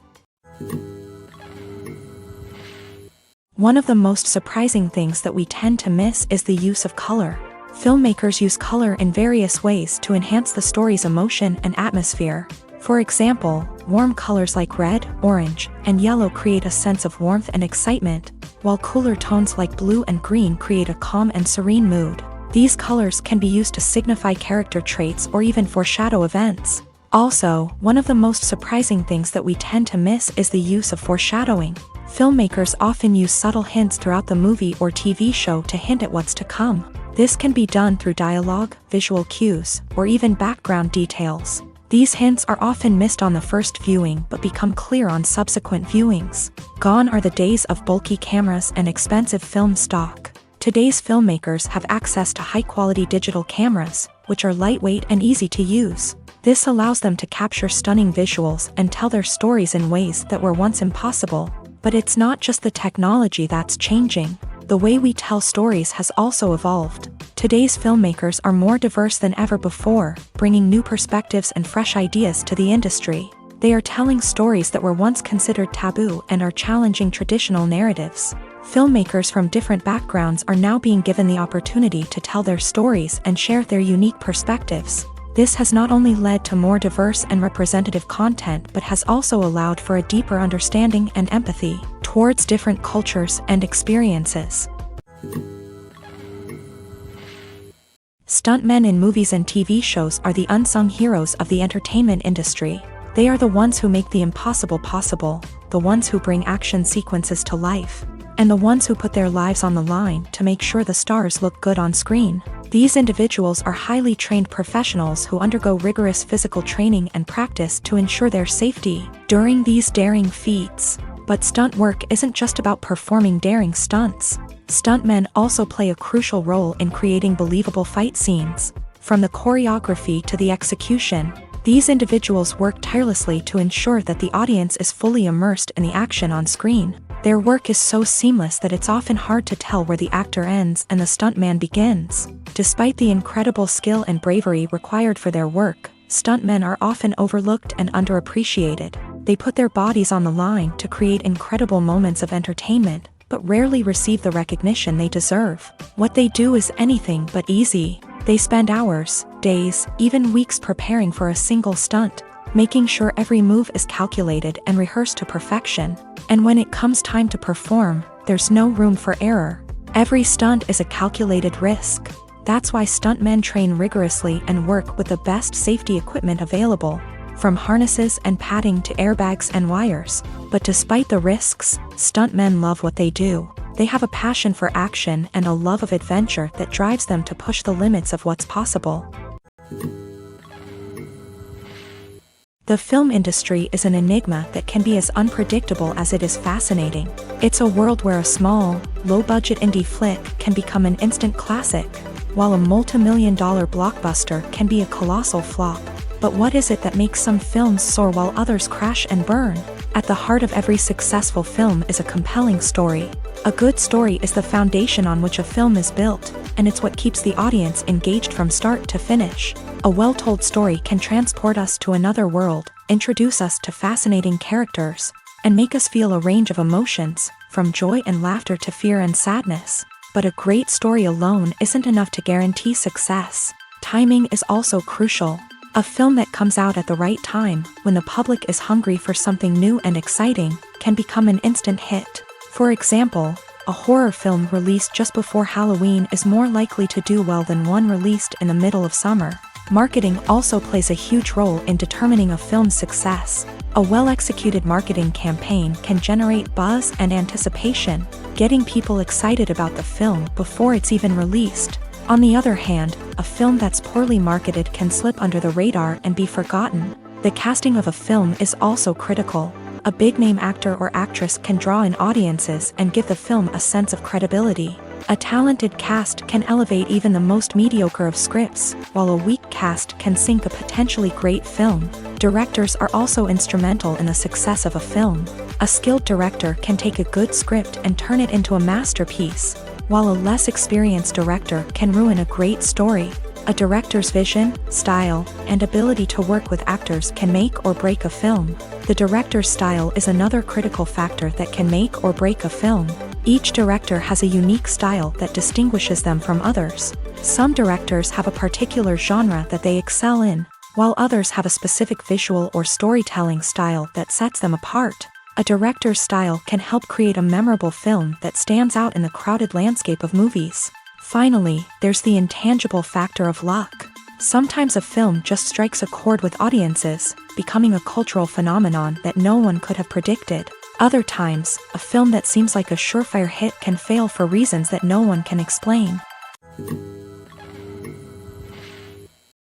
One of the most surprising things that we tend to miss is the use of color. Filmmakers use color in various ways to enhance the story's emotion and atmosphere. For example, warm colors like red, orange, and yellow create a sense of warmth and excitement, while cooler tones like blue and green create a calm and serene mood. These colors can be used to signify character traits or even foreshadow events. Also, one of the most surprising things that we tend to miss is the use of foreshadowing. Filmmakers often use subtle hints throughout the movie or TV show to hint at what's to come. This can be done through dialogue, visual cues, or even background details. These hints are often missed on the first viewing but become clear on subsequent viewings. Gone are the days of bulky cameras and expensive film stock. Today's filmmakers have access to high-quality digital cameras, which are lightweight and easy to use. This allows them to capture stunning visuals and tell their stories in ways that were once impossible. But it's not just the technology that's changing. The way we tell stories has also evolved. Today's filmmakers are more diverse than ever before, bringing new perspectives and fresh ideas to the industry. They are telling stories that were once considered taboo and are challenging traditional narratives. Filmmakers from different backgrounds are now being given the opportunity to tell their stories and share their unique perspectives. This has not only led to more diverse and representative content but has also allowed for a deeper understanding and empathy towards different cultures and experiences. Stuntmen in movies and TV shows are the unsung heroes of the entertainment industry. They are the ones who make the impossible possible, the ones who bring action sequences to life. and the ones who put their lives on the line to make sure the stars look good on screen. These individuals are highly trained professionals who undergo rigorous physical training and practice to ensure their safety during these daring feats. But stunt work isn't just about performing daring stunts. Stuntmen also play a crucial role in creating believable fight scenes. From the choreography to the execution, these individuals work tirelessly to ensure that the audience is fully immersed in the action on screen. Their work is so seamless that it's often hard to tell where the actor ends and the stuntman begins. Despite the incredible skill and bravery required for their work, stuntmen are often overlooked and underappreciated. They put their bodies on the line to create incredible moments of entertainment, but rarely receive the recognition they deserve. What they do is anything but easy. They spend hours, days, even weeks preparing for a single stunt, making sure every move is calculated and rehearsed to perfection. And when it comes time to perform, there's no room for error. Every stunt is a calculated risk. That's why stuntmen train rigorously and work with the best safety equipment available, from harnesses and padding to airbags and wires. But despite the risks, stuntmen love what they do. They have a passion for action and a love of adventure that drives them to push the limits of what's possible. The film industry is an enigma that can be as unpredictable as it is fascinating. It's a world where a small, low-budget indie flick can become an instant classic, while a multi-million-dollar blockbuster can be a colossal flop. But what is it that makes some films soar while others crash and burn? At the heart of every successful film is a compelling story. A good story is the foundation on which a film is built, and it's what keeps the audience engaged from start to finish. A well-told story can transport us to another world, introduce us to fascinating characters, and make us feel a range of emotions, from joy and laughter to fear and sadness. But a great story alone isn't enough to guarantee success. Timing is also crucial. A film that comes out at the right time, when the public is hungry for something new and exciting, can become an instant hit. For example, a horror film released just before Halloween is more likely to do well than one released in the middle of summer. Marketing also plays a huge role in determining a film's success. A well-executed marketing campaign can generate buzz and anticipation, getting people excited about the film before it's even released. On the other hand, a film that's poorly marketed can slip under the radar and be forgotten. The casting of a film is also critical. A big-name actor or actress can draw in audiences and give the film a sense of credibility. A talented cast can elevate even the most mediocre of scripts, while a weak cast can sink a potentially great film. Directors are also instrumental in the success of a film. A skilled director can take a good script and turn it into a masterpiece, while a less experienced director can ruin a great story. A director's vision, style, and ability to work with actors can make or break a film. The director's style is another critical factor that can make or break a film. Each director has a unique style that distinguishes them from others. Some directors have a particular genre that they excel in, while others have a specific visual or storytelling style that sets them apart. A director's style can help create a memorable film that stands out in the crowded landscape of movies. Finally, there's the intangible factor of luck. Sometimes a film just strikes a chord with audiences, becoming a cultural phenomenon that no one could have predicted. Other times, a film that seems like a surefire hit can fail for reasons that no one can explain.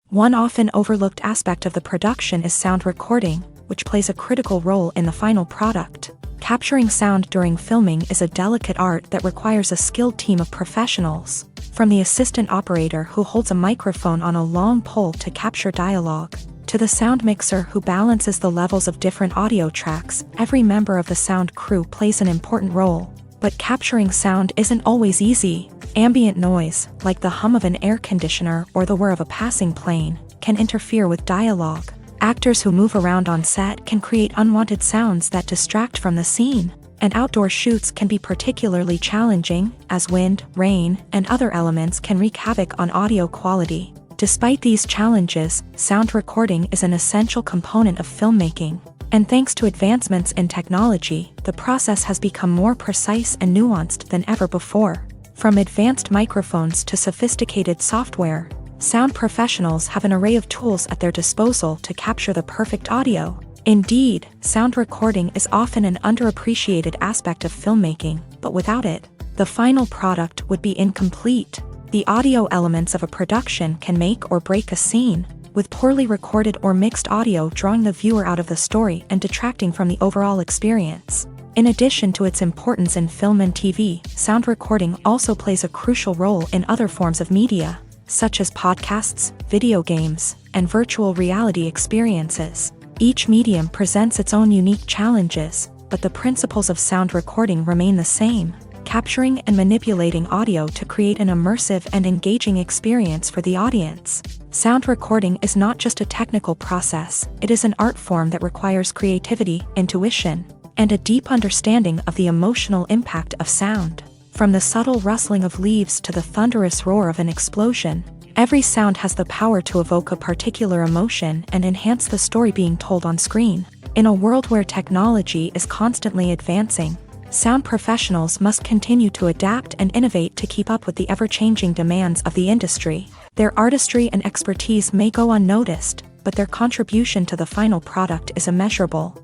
One often overlooked aspect of the production is sound recording, which plays a critical role in the final product. Capturing sound during filming is a delicate art that requires a skilled team of professionals. From the assistant operator who holds a microphone on a long pole to capture dialogue, to the sound mixer who balances the levels of different audio tracks, every member of the sound crew plays an important role. But capturing sound isn't always easy. Ambient noise, like the hum of an air conditioner or the whir of a passing plane, can interfere with dialogue. Actors who move around on set can create unwanted sounds that distract from the scene. And outdoor shoots can be particularly challenging, as wind, rain, and other elements can wreak havoc on audio quality. Despite these challenges, sound recording is an essential component of filmmaking. And thanks to advancements in technology, the process has become more precise and nuanced than ever before. From advanced microphones to sophisticated software, sound professionals have an array of tools at their disposal to capture the perfect audio. Indeed, sound recording is often an underappreciated aspect of filmmaking, but without it, the final product would be incomplete. The audio elements of a production can make or break a scene, with poorly recorded or mixed audio drawing the viewer out of the story and detracting from the overall experience. In addition to its importance in film and TV, sound recording also plays a crucial role in other forms of media, such as podcasts, video games, and virtual reality experiences. Each medium presents its own unique challenges, but the principles of sound recording remain the same, capturing and manipulating audio to create an immersive and engaging experience for the audience. Sound recording is not just a technical process, it is an art form that requires creativity, intuition, and a deep understanding of the emotional impact of sound. From the subtle rustling of leaves to the thunderous roar of an explosion, every sound has the power to evoke a particular emotion and enhance the story being told on screen. In a world where technology is constantly advancing, sound professionals must continue to adapt and innovate to keep up with the ever-changing demands of the industry. Their artistry and expertise may go unnoticed, but their contribution to the final product is immeasurable.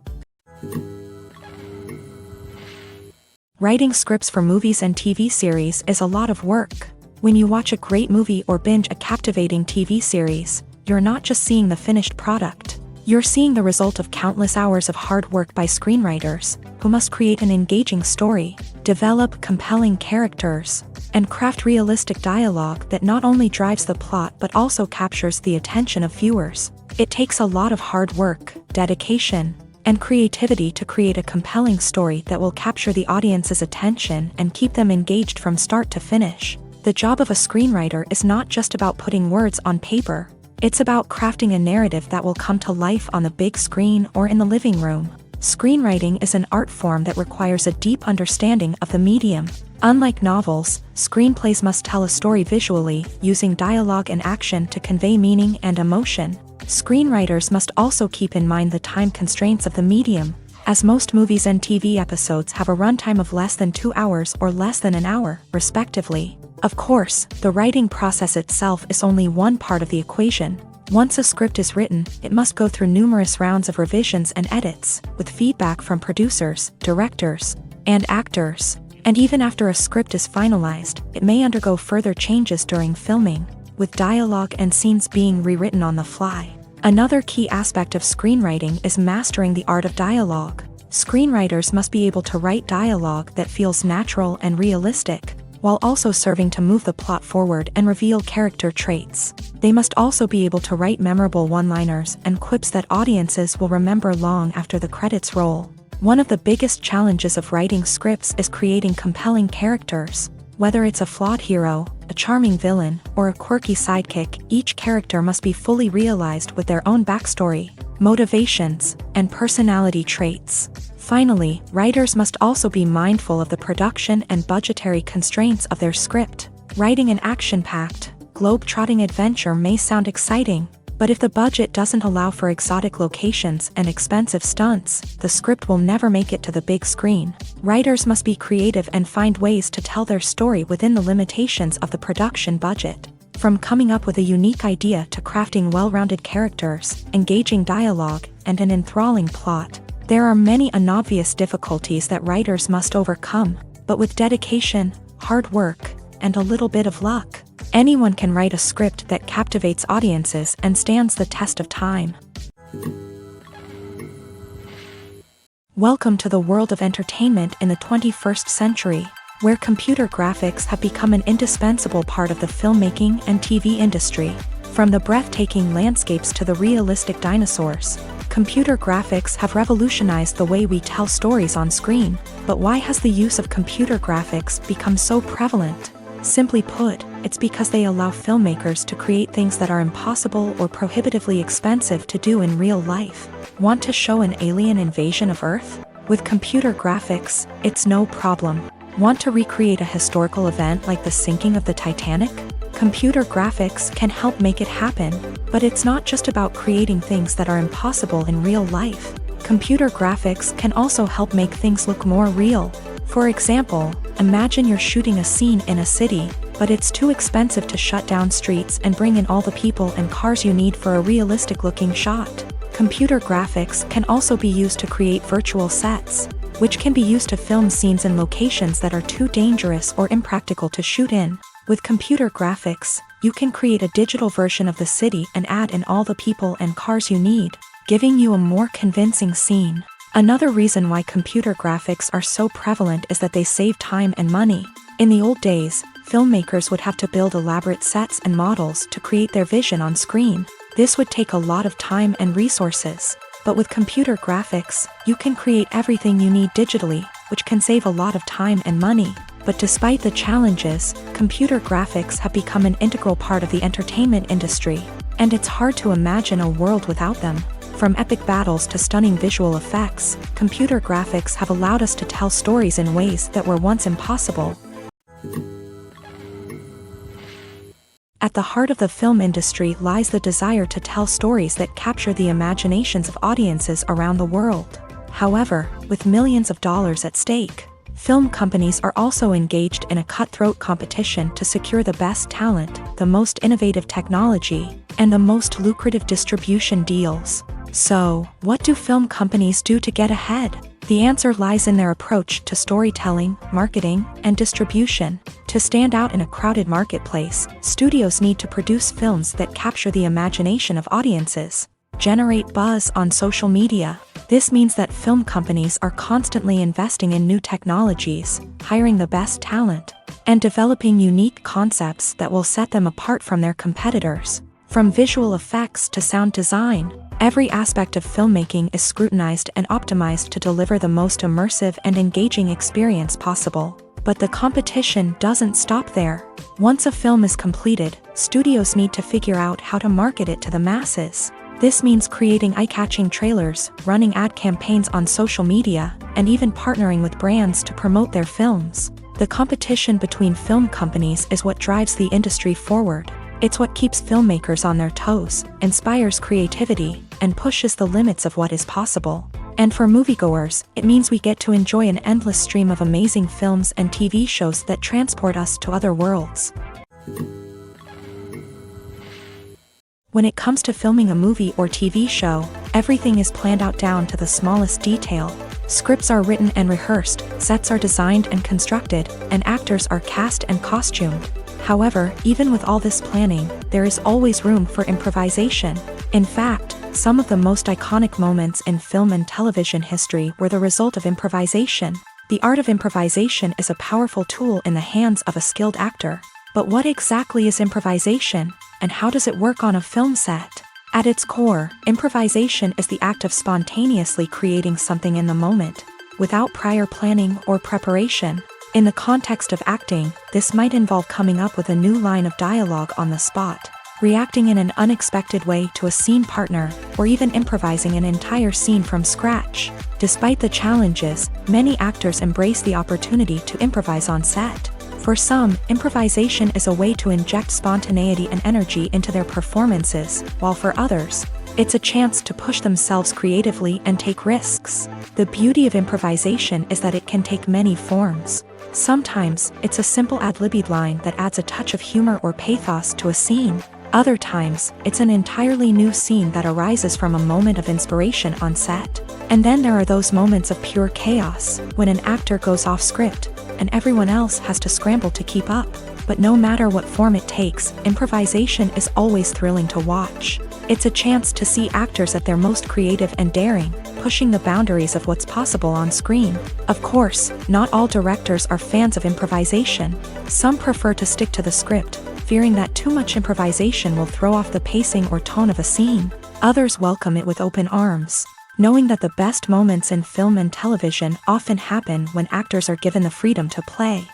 Writing scripts for movies and TV series is a lot of work. When you watch a great movie or binge a captivating TV series, you're not just seeing the finished product. You're seeing the result of countless hours of hard work by screenwriters, who must create an engaging story, develop compelling characters, and craft realistic dialogue that not only drives the plot but also captures the attention of viewers. It takes a lot of hard work, dedication, and creativity to create a compelling story that will capture the audience's attention and keep them engaged from start to finish. The job of a screenwriter is not just about putting words on paper. It's about crafting a narrative that will come to life on the big screen or in the living room. Screenwriting is an art form that requires a deep understanding of the medium. Unlike novels, screenplays must tell a story visually, using dialogue and action to convey meaning and emotion. Screenwriters must also keep in mind the time constraints of the medium, as most movies and TV episodes have a runtime of less than 2 hours or less than an hour, respectively. Of course, the writing process itself is only one part of the equation. Once a script is written, it must go through numerous rounds of revisions and edits, with feedback from producers, directors, and actors. And even after a script is finalized, it may undergo further changes during filming, with dialogue and scenes being rewritten on the fly. Another key aspect of screenwriting is mastering the art of dialogue. Screenwriters must be able to write dialogue that feels natural and realistic, while also serving to move the plot forward and reveal character traits. They must also be able to write memorable one-liners and quips that audiences will remember long after the credits roll. One of the biggest challenges of writing scripts is creating compelling characters. Whether it's a flawed hero, a charming villain, or a quirky sidekick, each character must be fully realized with their own backstory, motivations, and personality traits. Finally, writers must also be mindful of the production and budgetary constraints of their script. Writing an action-packed, globe-trotting adventure may sound exciting, but if the budget doesn't allow for exotic locations and expensive stunts, the script will never make it to the big screen. Writers must be creative and find ways to tell their story within the limitations of the production budget. From coming up with a unique idea to crafting well-rounded characters, engaging dialogue, and an enthralling plot, there are many unobvious difficulties that writers must overcome, but with dedication, hard work, and a little bit of luck, anyone can write a script that captivates audiences and stands the test of time. Welcome to the world of entertainment in the 21st century, where computer graphics have become an indispensable part of the filmmaking and TV industry. From the breathtaking landscapes to the realistic dinosaurs, computer graphics have revolutionized the way we tell stories on screen. But why has the use of computer graphics become so prevalent? Simply put, it's because they allow filmmakers to create things that are impossible or prohibitively expensive to do in real life. Want to show an alien invasion of Earth? With computer graphics, it's no problem. Want to recreate a historical event like the sinking of the Titanic? Computer graphics can help make it happen, but it's not just about creating things that are impossible in real life. Computer graphics can also help make things look more real. For example, imagine you're shooting a scene in a city, but it's too expensive to shut down streets and bring in all the people and cars you need for a realistic-looking shot. Computer graphics can also be used to create virtual sets, which can be used to film scenes in locations that are too dangerous or impractical to shoot in. With computer graphics, you can create a digital version of the city and add in all the people and cars you need, giving you a more convincing scene. Another reason why computer graphics are so prevalent is that they save time and money. In the old days, filmmakers would have to build elaborate sets and models to create their vision on screen. This would take a lot of time and resources. But with computer graphics, you can create everything you need digitally, which can save a lot of time and money. But despite the challenges, computer graphics have become an integral part of the entertainment industry, and it's hard to imagine a world without them. From epic battles to stunning visual effects, computer graphics have allowed us to tell stories in ways that were once impossible. At the heart of the film industry lies the desire to tell stories that capture the imaginations of audiences around the world. However, with millions of dollars at stake, film companies are also engaged in a cutthroat competition to secure the best talent, the most innovative technology, and the most lucrative distribution deals. So, what do film companies do to get ahead? The answer lies in their approach to storytelling, marketing, and distribution. To stand out in a crowded marketplace, studios need to produce films that capture the imagination of audiences, generate buzz on social media. This means that film companies are constantly investing in new technologies, hiring the best talent, and developing unique concepts that will set them apart from their competitors. From visual effects to sound design, every aspect of filmmaking is scrutinized and optimized to deliver the most immersive and engaging experience possible. But the competition doesn't stop there. Once a film is completed, studios need to figure out how to market it to the masses. This means creating eye-catching trailers, running ad campaigns on social media, and even partnering with brands to promote their films. The competition between film companies is what drives the industry forward. It's what keeps filmmakers on their toes, inspires creativity, and pushes the limits of what is possible. And for moviegoers, it means we get to enjoy an endless stream of amazing films and TV shows that transport us to other worlds. When it comes to filming a movie or TV show, everything is planned out down to the smallest detail. Scripts are written and rehearsed, sets are designed and constructed, and actors are cast and costumed. However, even with all this planning, there is always room for improvisation. In fact, some of the most iconic moments in film and television history were the result of improvisation. The art of improvisation is a powerful tool in the hands of a skilled actor. But what exactly is improvisation, and how does it work on a film set? At its core, improvisation is the act of spontaneously creating something in the moment, without prior planning or preparation. In the context of acting, this might involve coming up with a new line of dialogue on the spot, reacting in an unexpected way to a scene partner, or even improvising an entire scene from scratch. Despite the challenges, many actors embrace the opportunity to improvise on set. For some, improvisation is a way to inject spontaneity and energy into their performances, while for others, it's a chance to push themselves creatively and take risks. The beauty of improvisation is that it can take many forms. Sometimes, it's a simple ad-libbed line that adds a touch of humor or pathos to a scene. Other times, it's an entirely new scene that arises from a moment of inspiration on set. And then there are those moments of pure chaos, when an actor goes off script, and everyone else has to scramble to keep up. But no matter what form it takes, improvisation is always thrilling to watch. It's a chance to see actors at their most creative and daring, pushing the boundaries of what's possible on screen. Of course, not all directors are fans of improvisation. Some prefer to stick to the script, fearing that too much improvisation will throw off the pacing or tone of a scene. Others welcome it with open arms, knowing that the best moments in film and television often happen when actors are given the freedom to play.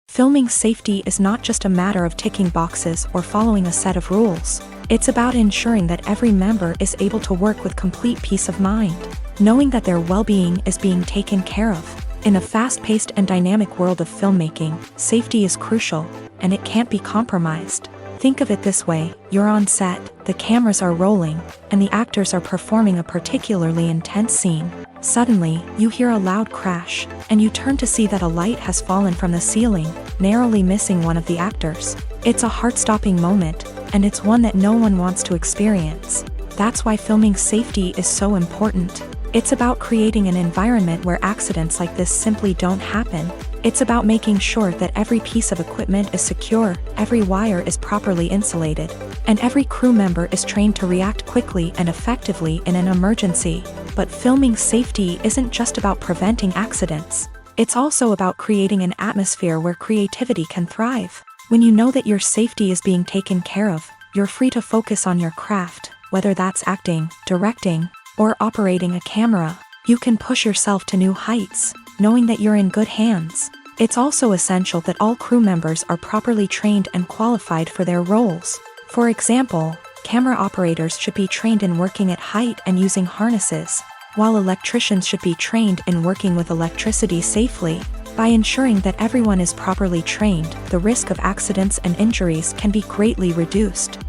Filming safety is not just a matter of ticking boxes or following a set of rules. It's about ensuring that every member is able to work with complete peace of mind, knowing that their well-being is being taken care of. In a fast-paced and dynamic world of filmmaking, safety is crucial, and it can't be compromised. Think of it this way: you're on set, the cameras are rolling, and the actors are performing a particularly intense scene. Suddenly, you hear a loud crash, and you turn to see that a light has fallen from the ceiling, narrowly missing one of the actors. It's a heart-stopping moment, and it's one that no one wants to experience. That's why filming safety is so important. It's about creating an environment where accidents like this simply don't happen. It's about making sure that every piece of equipment is secure, every wire is properly insulated, and every crew member is trained to react quickly and effectively in an emergency. But filming safety isn't just about preventing accidents. It's also about creating an atmosphere where creativity can thrive. When you know that your safety is being taken care of, you're free to focus on your craft, whether that's acting, directing, or operating a camera. You can push yourself to new heights, knowing that you're in good hands. It's also essential that all crew members are properly trained and qualified for their roles. For example, camera operators should be trained in working at height and using harnesses, while electricians should be trained in working with electricity safely. By ensuring that everyone is properly trained, the risk of accidents and injuries can be greatly reduced.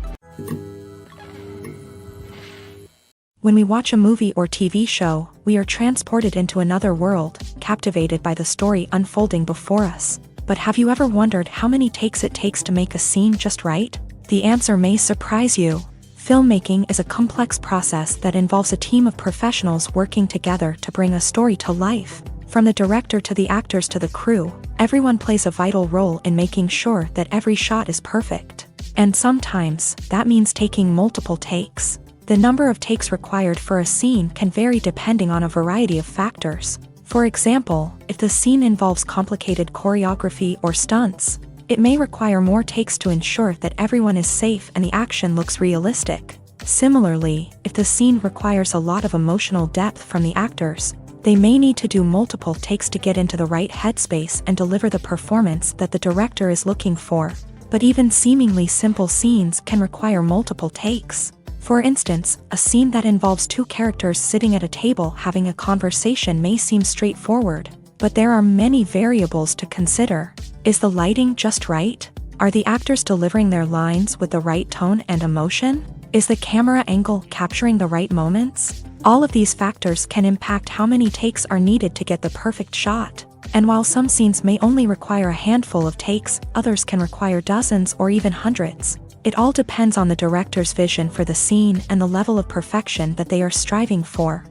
When we watch a movie or TV show, we are transported into another world, captivated by the story unfolding before us. But have you ever wondered how many takes it takes to make a scene just right? The answer may surprise you. Filmmaking is a complex process that involves a team of professionals working together to bring a story to life. From the director to the actors to the crew, everyone plays a vital role in making sure that every shot is perfect. And sometimes, that means taking multiple takes. The number of takes required for a scene can vary depending on a variety of factors. For example, if the scene involves complicated choreography or stunts, it may require more takes to ensure that everyone is safe and the action looks realistic. Similarly, if the scene requires a lot of emotional depth from the actors, they may need to do multiple takes to get into the right headspace and deliver the performance that the director is looking for. But even seemingly simple scenes can require multiple takes. For instance, a scene that involves two characters sitting at a table having a conversation may seem straightforward, but there are many variables to consider. Is the lighting just right? Are the actors delivering their lines with the right tone and emotion? Is the camera angle capturing the right moments? All of these factors can impact how many takes are needed to get the perfect shot. And while some scenes may only require a handful of takes, others can require dozens or even hundreds. It all depends on the director's vision for the scene and the level of perfection that they are striving for.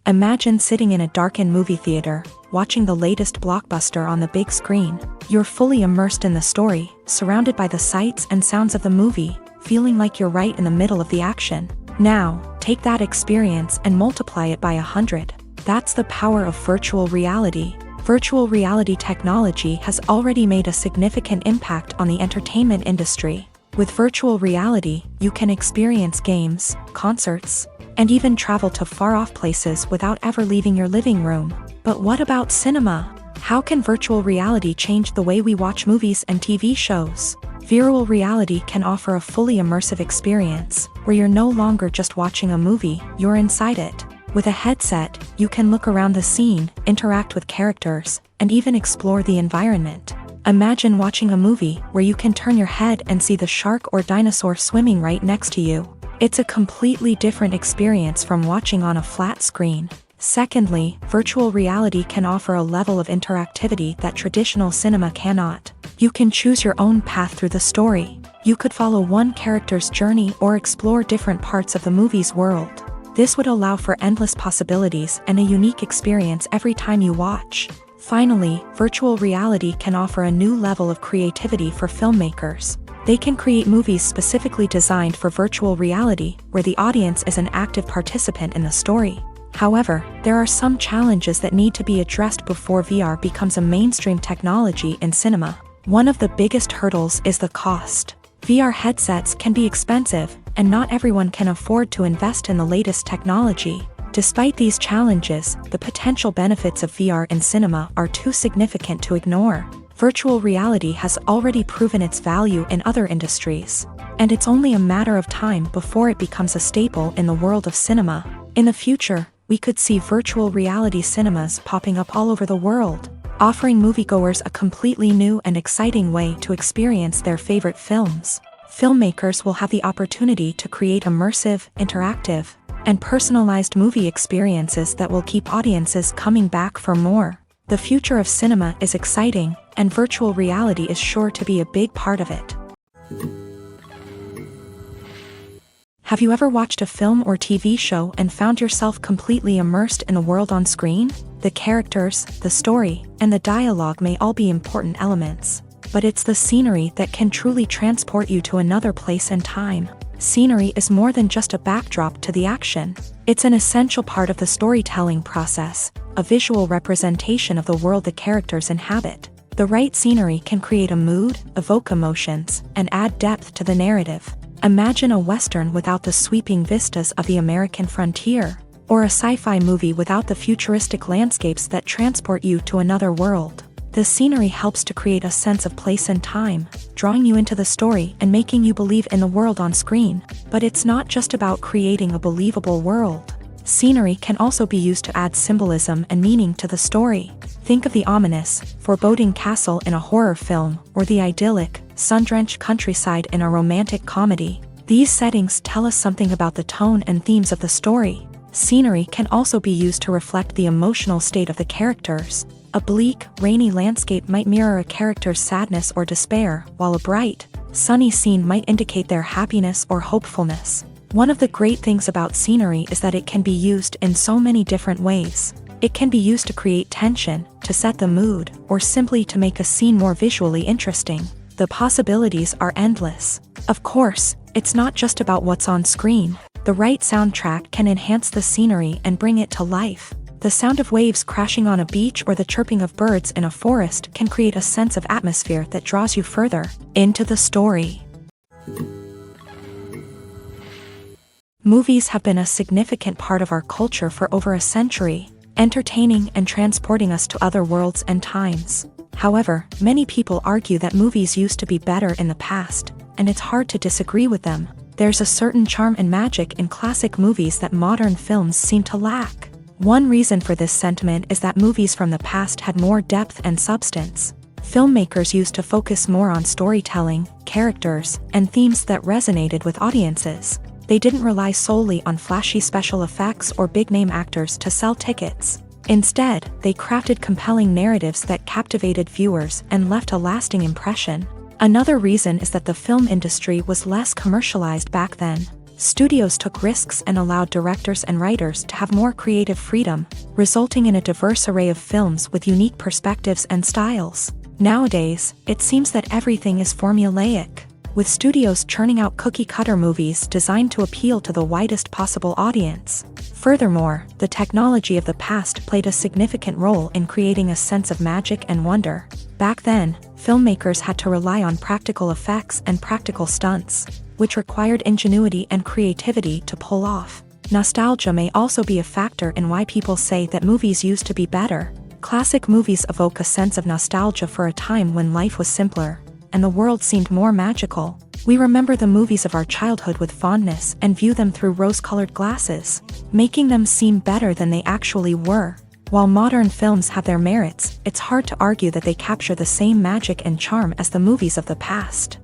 Imagine sitting in a darkened movie theater, watching the latest blockbuster on the big screen. You're fully immersed in the story, surrounded by the sights and sounds of the movie, feeling like you're right in the middle of the action. Now, take that experience and multiply it by 100. That's the power of virtual reality. Virtual reality technology has already made a significant impact on the entertainment industry. With virtual reality, you can experience games, concerts, and even travel to far-off places without ever leaving your living room. But what about cinema? How can virtual reality change the way we watch movies and TV shows? Virtual reality can offer a fully immersive experience, where you're no longer just watching a movie, you're inside it. With a headset, you can look around the scene, interact with characters, and even explore the environment. Imagine watching a movie where you can turn your head and see the shark or dinosaur swimming right next to you. It's a completely different experience from watching on a flat screen. Secondly, virtual reality can offer a level of interactivity that traditional cinema cannot. You can choose your own path through the story. You could follow one character's journey or explore different parts of the movie's world. This would allow for endless possibilities and a unique experience every time you watch. Finally, virtual reality can offer a new level of creativity for filmmakers. They can create movies specifically designed for virtual reality, where the audience is an active participant in the story. However, there are some challenges that need to be addressed before VR becomes a mainstream technology in cinema. One of the biggest hurdles is the cost. VR headsets can be expensive, and not everyone can afford to invest in the latest technology. Despite these challenges, the potential benefits of VR in cinema are too significant to ignore. Virtual reality has already proven its value in other industries, and it's only a matter of time before it becomes a staple in the world of cinema. In the future, we could see virtual reality cinemas popping up all over the world, offering moviegoers a completely new and exciting way to experience their favorite films. Filmmakers will have the opportunity to create immersive, interactive, and personalized movie experiences that will keep audiences coming back for more. The future of cinema is exciting, and virtual reality is sure to be a big part of it. Have you ever watched a film or TV show and found yourself completely immersed in the world on screen? The characters, the story, and the dialogue may all be important elements, but it's the scenery that can truly transport you to another place and time. Scenery is more than just a backdrop to the action. It's an essential part of the storytelling process, a visual representation of the world the characters inhabit. The right scenery can create a mood, evoke emotions, and add depth to the narrative. Imagine a Western without the sweeping vistas of the American frontier, or a sci-fi movie without the futuristic landscapes that transport you to another world. The scenery helps to create a sense of place and time, drawing you into the story and making you believe in the world on screen. But it's not just about creating a believable world. Scenery can also be used to add symbolism and meaning to the story. Think of the ominous, foreboding castle in a horror film, or the idyllic, sun-drenched countryside in a romantic comedy. These settings tell us something about the tone and themes of the story. Scenery can also be used to reflect the emotional state of the characters. A bleak, rainy landscape might mirror a character's sadness or despair, while a bright, sunny scene might indicate their happiness or hopefulness. One of the great things about scenery is that it can be used in so many different ways. It can be used to create tension, to set the mood, or simply to make a scene more visually interesting. The possibilities are endless. Of course, it's not just about what's on screen. The right soundtrack can enhance the scenery and bring it to life. The sound of waves crashing on a beach or the chirping of birds in a forest can create a sense of atmosphere that draws you further into the story. Movies have been a significant part of our culture for over a century, entertaining and transporting us to other worlds and times. However, many people argue that movies used to be better in the past, and it's hard to disagree with them. There's a certain charm and magic in classic movies that modern films seem to lack. One reason for this sentiment is that movies from the past had more depth and substance. Filmmakers used to focus more on storytelling, characters, and themes that resonated with audiences. They didn't rely solely on flashy special effects or big-name actors to sell tickets. Instead, they crafted compelling narratives that captivated viewers and left a lasting impression. Another reason is that the film industry was less commercialized back then. Studios took risks and allowed directors and writers to have more creative freedom, resulting in a diverse array of films with unique perspectives and styles. Nowadays, it seems that everything is formulaic, with studios churning out cookie-cutter movies designed to appeal to the widest possible audience. Furthermore, the technology of the past played a significant role in creating a sense of magic and wonder. Back then, filmmakers had to rely on practical effects and practical stunts, which required ingenuity and creativity to pull off. Nostalgia may also be a factor in why people say that movies used to be better. Classic movies evoke a sense of nostalgia for a time when life was simpler, and the world seemed more magical. We remember the movies of our childhood with fondness and view them through rose-colored glasses, making them seem better than they actually were. While modern films have their merits, it's hard to argue that they capture the same magic and charm as the movies of the past.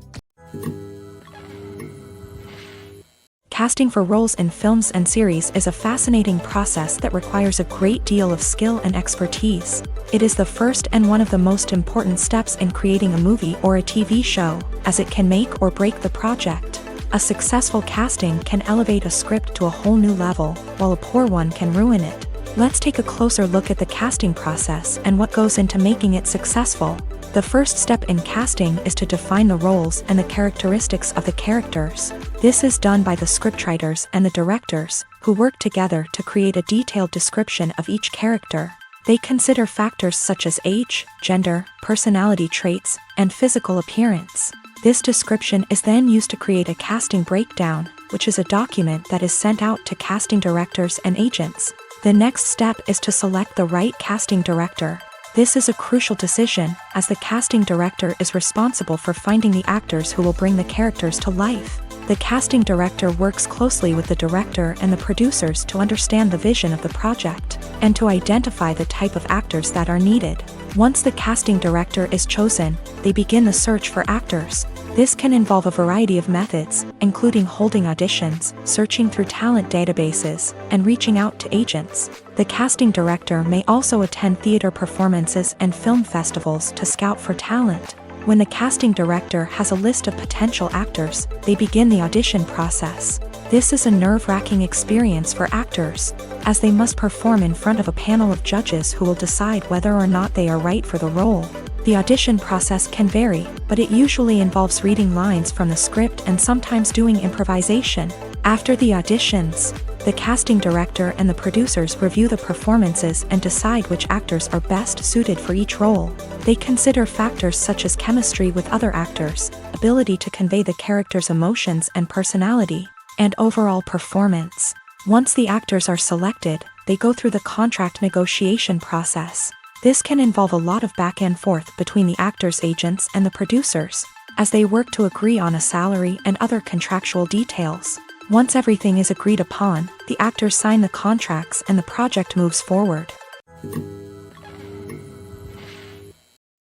Casting for roles in films and series is a fascinating process that requires a great deal of skill and expertise. It is the first and one of the most important steps in creating a movie or a TV show, as it can make or break the project. A successful casting can elevate a script to a whole new level, while a poor one can ruin it. Let's take a closer look at the casting process and what goes into making it successful. The first step in casting is to define the roles and the characteristics of the characters. This is done by the scriptwriters and the directors, who work together to create a detailed description of each character. They consider factors such as age, gender, personality traits, and physical appearance. This description is then used to create a casting breakdown, which is a document that is sent out to casting directors and agents. The next step is to select the right casting director. This is a crucial decision, as the casting director is responsible for finding the actors who will bring the characters to life. The casting director works closely with the director and the producers to understand the vision of the project, and to identify the type of actors that are needed. Once the casting director is chosen, they begin the search for actors. This can involve a variety of methods, including holding auditions, searching through talent databases, and reaching out to agents. The casting director may also attend theater performances and film festivals to scout for talent. When the casting director has a list of potential actors, they begin the audition process. This is a nerve-wracking experience for actors, as they must perform in front of a panel of judges who will decide whether or not they are right for the role. The audition process can vary, but it usually involves reading lines from the script and sometimes doing improvisation. After the auditions, the casting director and the producers review the performances and decide which actors are best suited for each role. They consider factors such as chemistry with other actors, ability to convey the character's emotions and personality, and overall performance. Once the actors are selected, they go through the contract negotiation process. This can involve a lot of back and forth between the actors' agents and the producers, as they work to agree on a salary and other contractual details. Once everything is agreed upon, the actors sign the contracts and the project moves forward.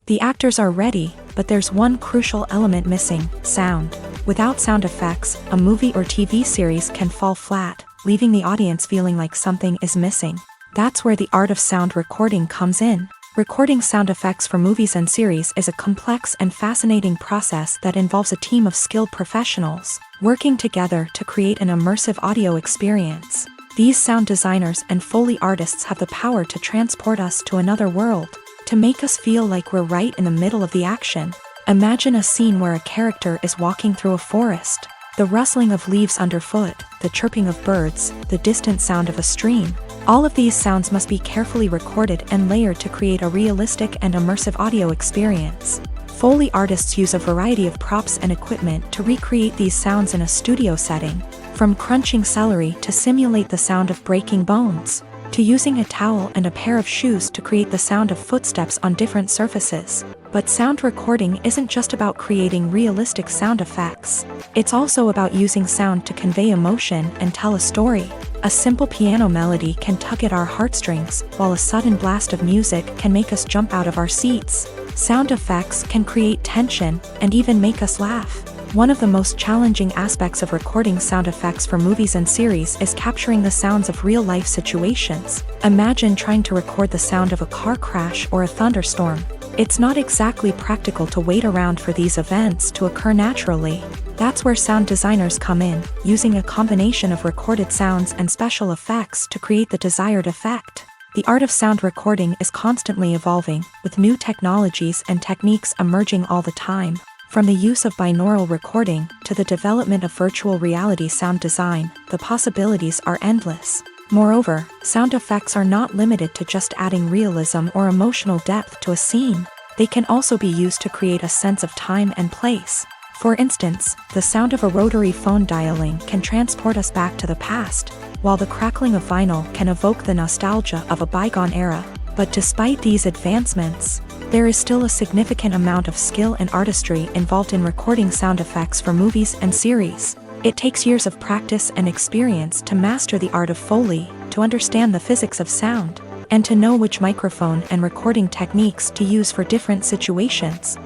The actors are ready, but there's one crucial element missing: sound. Without sound effects, a movie or TV series can fall flat, leaving the audience feeling like something is missing. That's where the art of sound recording comes in. Recording sound effects for movies and series is a complex and fascinating process that involves a team of skilled professionals working together to create an immersive audio experience. These sound designers and Foley artists have the power to transport us to another world, to make us feel like we're right in the middle of the action. Imagine a scene where a character is walking through a forest. The rustling of leaves underfoot, the chirping of birds, the distant sound of a stream. All of these sounds must be carefully recorded and layered to create a realistic and immersive audio experience. Foley artists use a variety of props and equipment to recreate these sounds in a studio setting, from crunching celery to simulate the sound of breaking bones, to using a towel and a pair of shoes to create the sound of footsteps on different surfaces. But sound recording isn't just about creating realistic sound effects. It's also about using sound to convey emotion and tell a story. A simple piano melody can tug at our heartstrings, while a sudden blast of music can make us jump out of our seats. Sound effects can create tension and even make us laugh. One of the most challenging aspects of recording sound effects for movies and series is capturing the sounds of real-life situations. Imagine trying to record the sound of a car crash or a thunderstorm. It's not exactly practical to wait around for these events to occur naturally. That's where sound designers come in, using a combination of recorded sounds and special effects to create the desired effect. The art of sound recording is constantly evolving, with new technologies and techniques emerging all the time. From the use of binaural recording to the development of virtual reality sound design, the possibilities are endless. Moreover, sound effects are not limited to just adding realism or emotional depth to a scene. They can also be used to create a sense of time and place. For instance, the sound of a rotary phone dialing can transport us back to the past, while the crackling of vinyl can evoke the nostalgia of a bygone era. But despite these advancements, there is still a significant amount of skill and artistry involved in recording sound effects for movies and series. It takes years of practice and experience to master the art of Foley, to understand the physics of sound, and to know which microphone and recording techniques to use for different situations.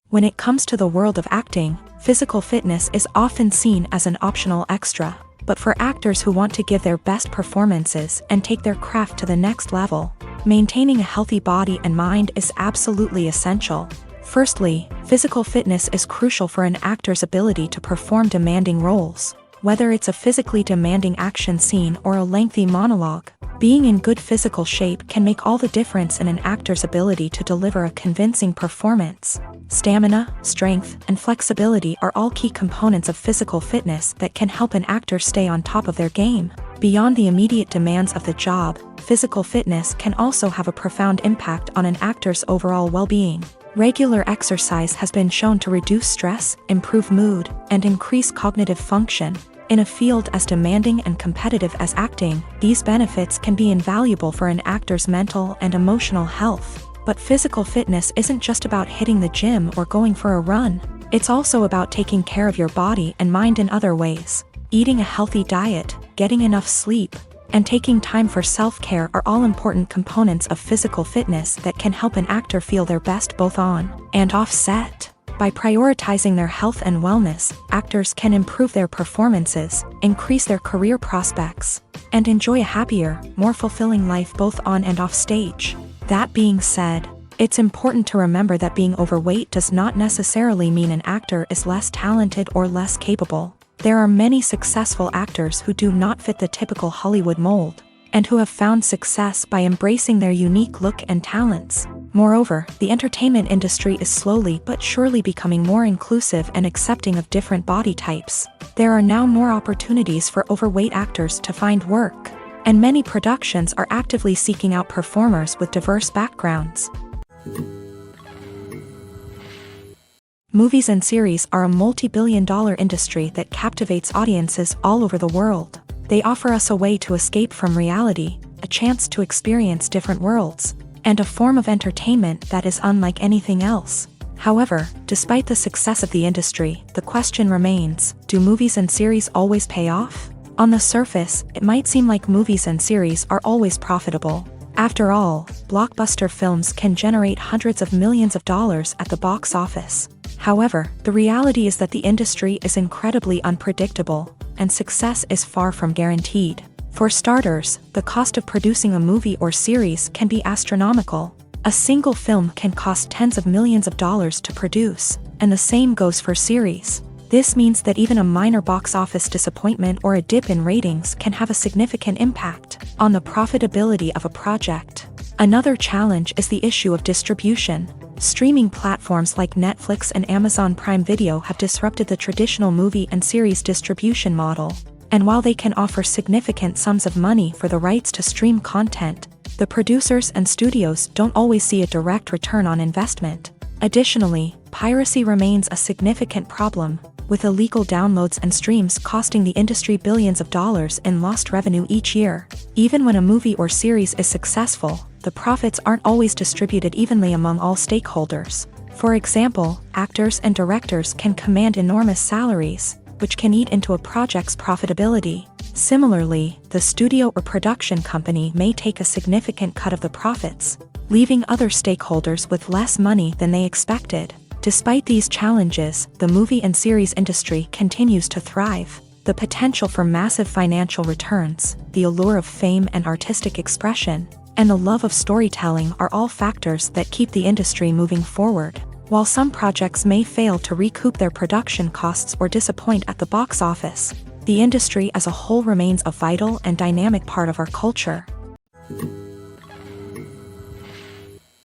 When it comes to the world of acting, physical fitness is often seen as an optional extra. But for actors who want to give their best performances and take their craft to the next level, maintaining a healthy body and mind is absolutely essential. Firstly, physical fitness is crucial for an actor's ability to perform demanding roles. Whether it's a physically demanding action scene or a lengthy monologue, being in good physical shape can make all the difference in an actor's ability to deliver a convincing performance. Stamina, strength, and flexibility are all key components of physical fitness that can help an actor stay on top of their game. Beyond the immediate demands of the job, physical fitness can also have a profound impact on an actor's overall well-being. Regular exercise has been shown to reduce stress, improve mood, and increase cognitive function. In a field as demanding and competitive as acting, these benefits can be invaluable for an actor's mental and emotional health. But physical fitness isn't just about hitting the gym or going for a run. It's also about taking care of your body and mind in other ways. Eating a healthy diet, getting enough sleep, and taking time for self-care are all important components of physical fitness that can help an actor feel their best both on and off set. By prioritizing their health and wellness, actors can improve their performances, increase their career prospects, and enjoy a happier, more fulfilling life both on and off stage. That being said, it's important to remember that being overweight does not necessarily mean an actor is less talented or less capable. There are many successful actors who do not fit the typical Hollywood mold, and who have found success by embracing their unique look and talents. Moreover, the entertainment industry is slowly but surely becoming more inclusive and accepting of different body types. There are now more opportunities for overweight actors to find work, and many productions are actively seeking out performers with diverse backgrounds. Movies and series are a multi-billion-dollar industry that captivates audiences all over the world. They offer us a way to escape from reality, a chance to experience different worlds, and a form of entertainment that is unlike anything else. However, despite the success of the industry, the question remains, do movies and series always pay off? On the surface, it might seem like movies and series are always profitable. After all, blockbuster films can generate hundreds of millions of dollars at the box office. However, the reality is that the industry is incredibly unpredictable, and success is far from guaranteed. For starters, the cost of producing a movie or series can be astronomical. A single film can cost tens of millions of dollars to produce, and the same goes for series. This means that even a minor box office disappointment or a dip in ratings can have a significant impact on the profitability of a project. Another challenge is the issue of distribution. Streaming platforms like Netflix and Amazon Prime Video have disrupted the traditional movie and series distribution model. And while they can offer significant sums of money for the rights to stream content, the producers and studios don't always see a direct return on investment. Additionally, piracy remains a significant problem, with illegal downloads and streams costing the industry billions of dollars in lost revenue each year. Even when a movie or series is successful, the profits aren't always distributed evenly among all stakeholders. For example, actors and directors can command enormous salaries, which can eat into a project's profitability. Similarly, the studio or production company may take a significant cut of the profits, leaving other stakeholders with less money than they expected. Despite these challenges, the movie and series industry continues to thrive. The potential for massive financial returns, the allure of fame and artistic expression, and the love of storytelling are all factors that keep the industry moving forward. While some projects may fail to recoup their production costs or disappoint at the box office, the industry as a whole remains a vital and dynamic part of our culture.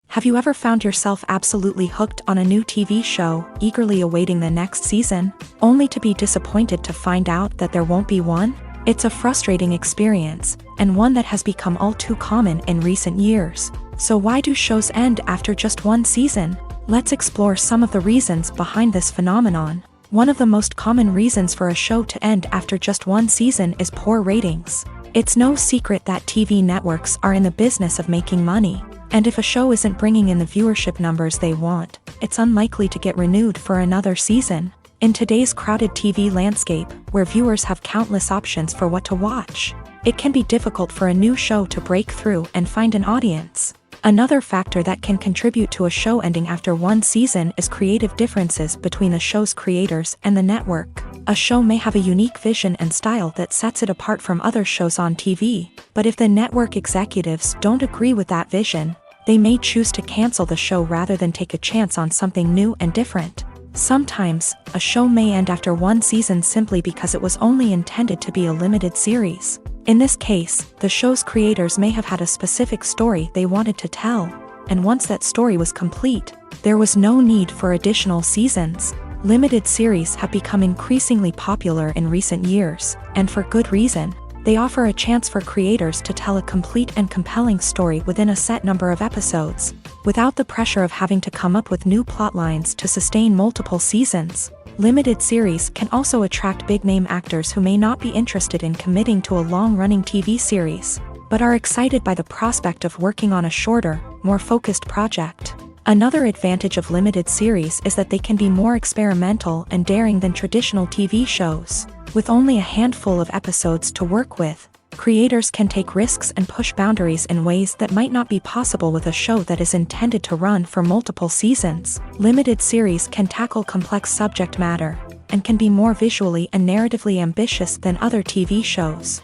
Have you ever found yourself absolutely hooked on a new TV show, eagerly awaiting the next season, only to be disappointed to find out that there won't be one? It's a frustrating experience, and one that has become all too common in recent years. So why do shows end after just one season? Let's explore some of the reasons behind this phenomenon. One of the most common reasons for a show to end after just one season is poor ratings. It's no secret that TV networks are in the business of making money, and if a show isn't bringing in the viewership numbers they want, it's unlikely to get renewed for another season. In today's crowded TV landscape, where viewers have countless options for what to watch, it can be difficult for a new show to break through and find an audience. Another factor that can contribute to a show ending after one season is creative differences between the show's creators and the network. A show may have a unique vision and style that sets it apart from other shows on TV, but if the network executives don't agree with that vision, they may choose to cancel the show rather than take a chance on something new and different. Sometimes, a show may end after one season simply because it was only intended to be a limited series. In this case, the show's creators may have had a specific story they wanted to tell, and once that story was complete, there was no need for additional seasons. Limited series have become increasingly popular in recent years, and for good reason. They offer a chance for creators to tell a complete and compelling story within a set number of episodes, without the pressure of having to come up with new plotlines to sustain multiple seasons. Limited series can also attract big-name actors who may not be interested in committing to a long-running TV series, but are excited by the prospect of working on a shorter, more focused project. Another advantage of limited series is that they can be more experimental and daring than traditional TV shows. With only a handful of episodes to work with, Creators can take risks and push boundaries in ways that might not be possible with a show that is intended to run for multiple seasons. Limited series can tackle complex subject matter and can be more visually and narratively ambitious than other TV shows.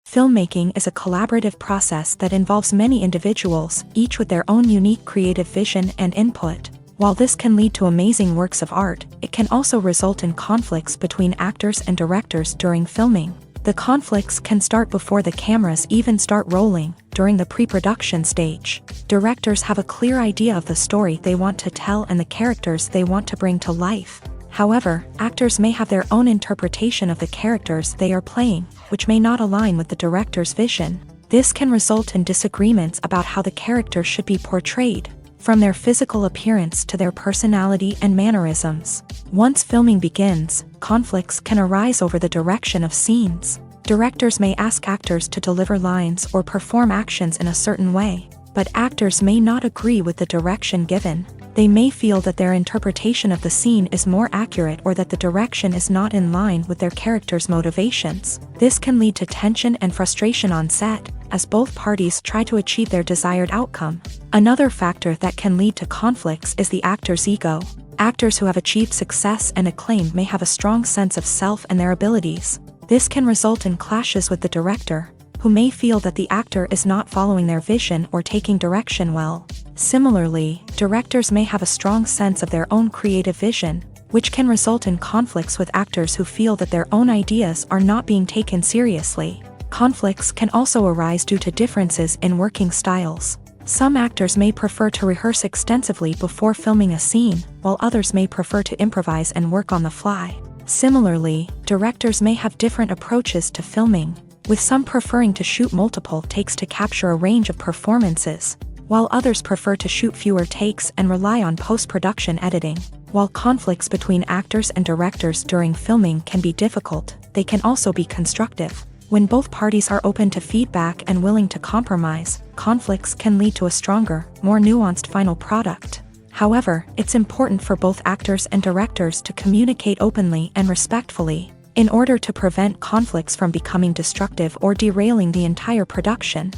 Filmmaking is a collaborative process that involves many individuals, each with their own unique creative vision and input. While this can lead to amazing works of art, it can also result in conflicts between actors and directors during filming. The conflicts can start before the cameras even start rolling, during the pre-production stage. Directors have a clear idea of the story they want to tell and the characters they want to bring to life. However, actors may have their own interpretation of the characters they are playing, which may not align with the director's vision. This can result in disagreements about how the character should be portrayed, from their physical appearance to their personality and mannerisms. Once filming begins, conflicts can arise over the direction of scenes. Directors may ask actors to deliver lines or perform actions in a certain way, but actors may not agree with the direction given. They may feel that their interpretation of the scene is more accurate or that the direction is not in line with their character's motivations. This can lead to tension and frustration on set, as both parties try to achieve their desired outcome. Another factor that can lead to conflicts is the actor's ego. Actors who have achieved success and acclaim may have a strong sense of self and their abilities. This can result in clashes with the director, who may feel that the actor is not following their vision or taking direction well. Similarly, directors may have a strong sense of their own creative vision, which can result in conflicts with actors who feel that their own ideas are not being taken seriously. Conflicts can also arise due to differences in working styles. Some actors may prefer to rehearse extensively before filming a scene, while others may prefer to improvise and work on the fly. Similarly, directors may have different approaches to filming, with some preferring to shoot multiple takes to capture a range of performances, while others prefer to shoot fewer takes and rely on post-production editing. While conflicts between actors and directors during filming can be difficult, they can also be constructive. When both parties are open to feedback and willing to compromise, conflicts can lead to a stronger, more nuanced final product. However, it's important for both actors and directors to communicate openly and respectfully, in order to prevent conflicts from becoming destructive or derailing the entire production.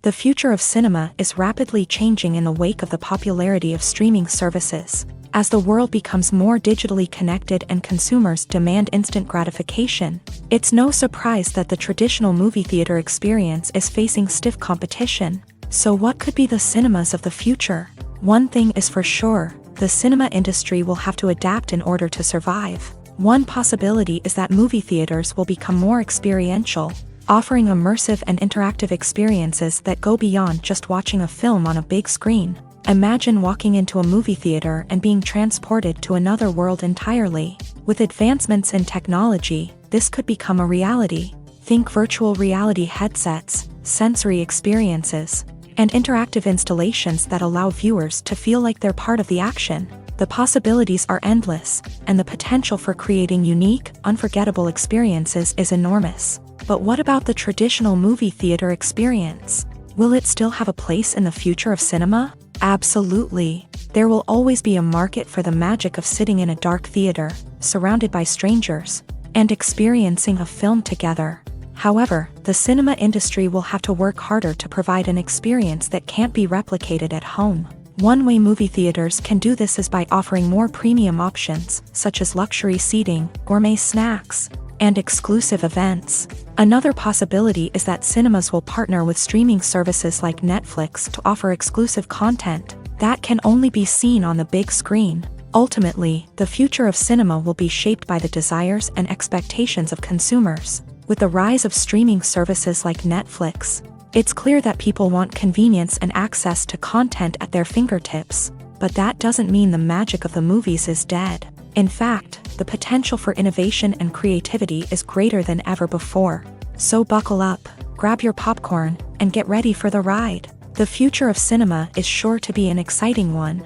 The future of cinema is rapidly changing in the wake of the popularity of streaming services. As the world becomes more digitally connected and consumers demand instant gratification, it's no surprise that the traditional movie theater experience is facing stiff competition. So what could be the cinemas of the future? One thing is for sure, the cinema industry will have to adapt in order to survive. One possibility is that movie theaters will become more experiential, offering immersive and interactive experiences that go beyond just watching a film on a big screen. Imagine walking into a movie theater and being transported to another world entirely. With advancements in technology, this could become a reality. Think virtual reality headsets, sensory experiences, and interactive installations that allow viewers to feel like they're part of the action. The possibilities are endless, and the potential for creating unique, unforgettable experiences is enormous. But what about the traditional movie theater experience? Will it still have a place in the future of cinema? Absolutely. There will always be a market for the magic of sitting in a dark theater, surrounded by strangers, and experiencing a film together. However, the cinema industry will have to work harder to provide an experience that can't be replicated at home. One way movie theaters can do this is by offering more premium options, such as luxury seating, gourmet snacks, and exclusive events. Another possibility is that cinemas will partner with streaming services like Netflix to offer exclusive content that can only be seen on the big screen. Ultimately, the future of cinema will be shaped by the desires and expectations of consumers. With the rise of streaming services like Netflix, it's clear that people want convenience and access to content at their fingertips, but that doesn't mean the magic of the movies is dead. In fact, the potential for innovation and creativity is greater than ever before. So buckle up, grab your popcorn, and get ready for the ride. The future of cinema is sure to be an exciting one.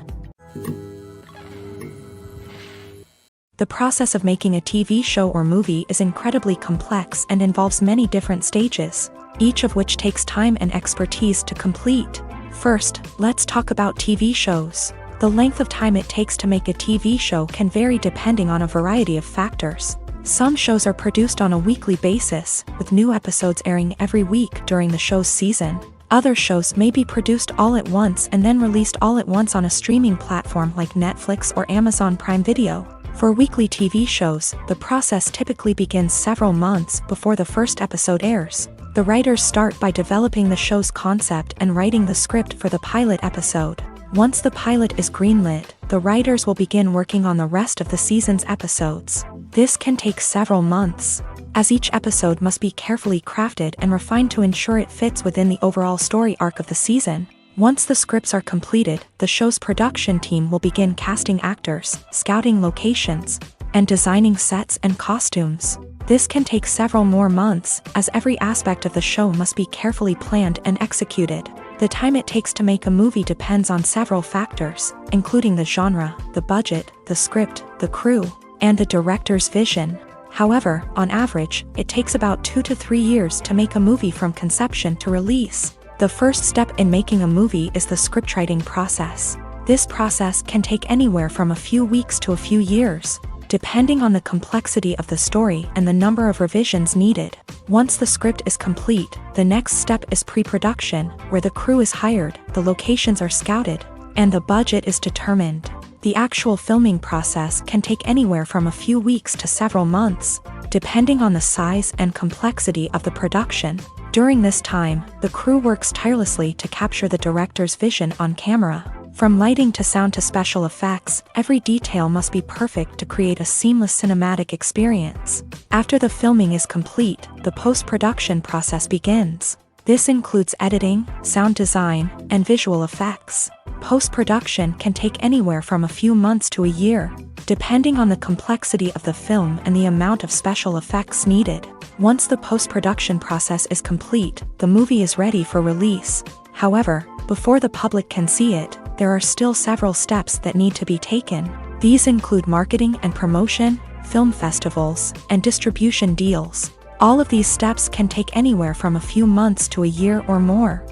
The process of making a TV show or movie is incredibly complex and involves many different stages, each of which takes time and expertise to complete. First, let's talk about TV shows. The length of time it takes to make a TV show can vary depending on a variety of factors. Some shows are produced on a weekly basis, with new episodes airing every week during the show's season. Other shows may be produced all at once and then released all at once on a streaming platform like Netflix or Amazon Prime Video. For weekly TV shows, the process typically begins several months before the first episode airs. The writers start by developing the show's concept and writing the script for the pilot episode. Once the pilot is greenlit, the writers will begin working on the rest of the season's episodes. This can take several months, as each episode must be carefully crafted and refined to ensure it fits within the overall story arc of the season. Once the scripts are completed, the show's production team will begin casting actors, scouting locations, and designing sets and costumes. This can take several more months, as every aspect of the show must be carefully planned and executed. The time it takes to make a movie depends on several factors, including the genre, the budget, the script, the crew, and the director's vision. However, on average, it takes about 2 to 3 years to make a movie from conception to release. The first step in making a movie is the scriptwriting process. This process can take anywhere from a few weeks to a few years, depending on the complexity of the story and the number of revisions needed. Once the script is complete, the next step is pre-production, where the crew is hired, the locations are scouted, and the budget is determined. The actual filming process can take anywhere from a few weeks to several months, depending on the size and complexity of the production. During this time, the crew works tirelessly to capture the director's vision on camera. From lighting to sound to special effects, every detail must be perfect to create a seamless cinematic experience. After the filming is complete, the post-production process begins. This includes editing, sound design, and visual effects. Post-production can take anywhere from a few months to a year, depending on the complexity of the film and the amount of special effects needed. Once the post-production process is complete, the movie is ready for release. However, before the public can see it, there are still several steps that need to be taken. These include marketing and promotion, film festivals, and distribution deals. All of these steps can take anywhere from a few months to a year or more.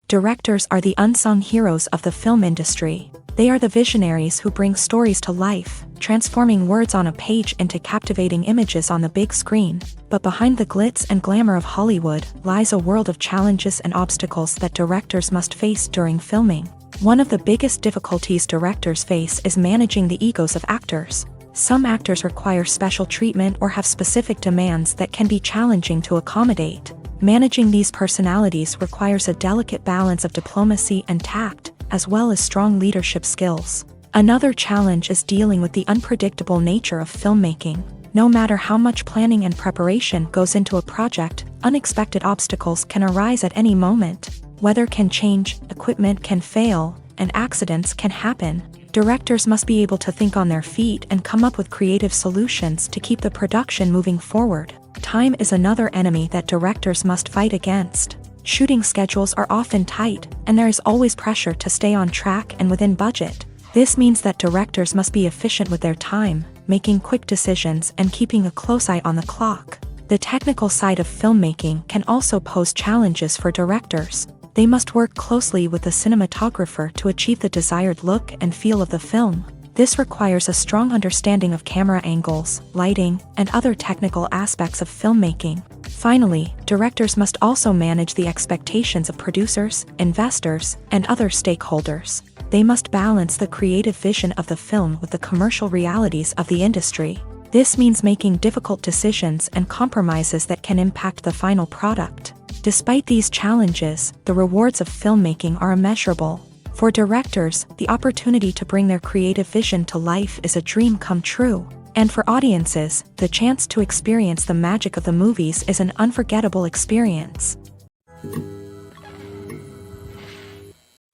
Directors are the unsung heroes of the film industry. They are the visionaries who bring stories to life, transforming words on a page into captivating images on the big screen. But behind the glitz and glamour of Hollywood lies a world of challenges and obstacles that directors must face during filming. One of the biggest difficulties directors face is managing the egos of actors. Some actors require special treatment or have specific demands that can be challenging to accommodate. Managing these personalities requires a delicate balance of diplomacy and tact, as well as strong leadership skills. Another challenge is dealing with the unpredictable nature of filmmaking. No matter how much planning and preparation goes into a project, unexpected obstacles can arise at any moment. Weather can change, equipment can fail, and accidents can happen. Directors must be able to think on their feet and come up with creative solutions to keep the production moving forward. Time is another enemy that directors must fight against. Shooting schedules are often tight, and there is always pressure to stay on track and within budget. This means that directors must be efficient with their time, making quick decisions and keeping a close eye on the clock. The technical side of filmmaking can also pose challenges for directors. They must work closely with the cinematographer to achieve the desired look and feel of the film. This requires a strong understanding of camera angles, lighting, and other technical aspects of filmmaking. Finally, directors must also manage the expectations of producers, investors, and other stakeholders. They must balance the creative vision of the film with the commercial realities of the industry. This means making difficult decisions and compromises that can impact the final product. Despite these challenges, the rewards of filmmaking are immeasurable. For directors, the opportunity to bring their creative vision to life is a dream come true. And for audiences, the chance to experience the magic of the movies is an unforgettable experience.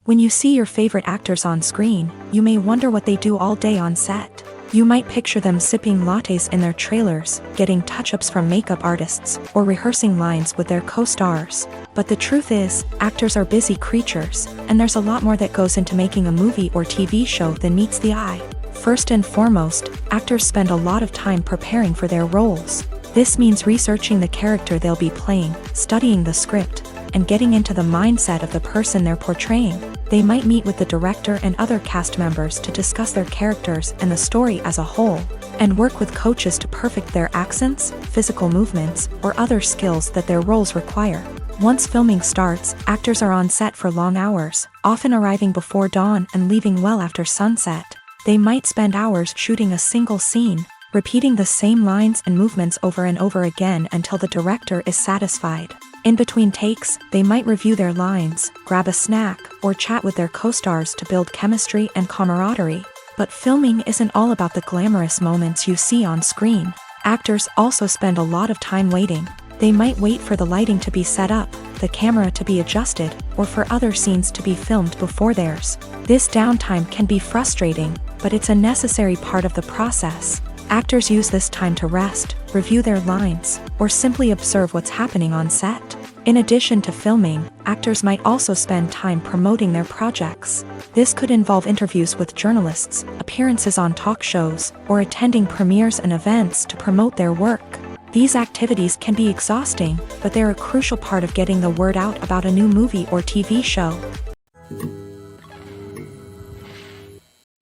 When you see your favorite actors on screen, you may wonder what they do all day on set. You might picture them sipping lattes in their trailers, getting touch-ups from makeup artists, or rehearsing lines with their co-stars. But the truth is, actors are busy creatures, and there's a lot more that goes into making a movie or TV show than meets the eye. First and foremost, actors spend a lot of time preparing for their roles. This means researching the character they'll be playing, studying the script, and getting into the mindset of the person they're portraying. They might meet with the director and other cast members to discuss their characters and the story as a whole, and work with coaches to perfect their accents, physical movements, or other skills that their roles require. Once filming starts, actors are on set for long hours, often arriving before dawn and leaving well after sunset. They might spend hours shooting a single scene, repeating the same lines and movements over and over again until the director is satisfied. In between takes, they might review their lines, grab a snack, or chat with their co-stars to build chemistry and camaraderie. But filming isn't all about the glamorous moments you see on screen. Actors also spend a lot of time waiting. They might wait for the lighting to be set up, the camera to be adjusted, or for other scenes to be filmed before theirs. This downtime can be frustrating, but it's a necessary part of the process. Actors use this time to rest, review their lines, or simply observe what's happening on set. In addition to filming, actors might also spend time promoting their projects. This could involve interviews with journalists, appearances on talk shows, or attending premieres and events to promote their work. These activities can be exhausting, but they're a crucial part of getting the word out about a new movie or TV show.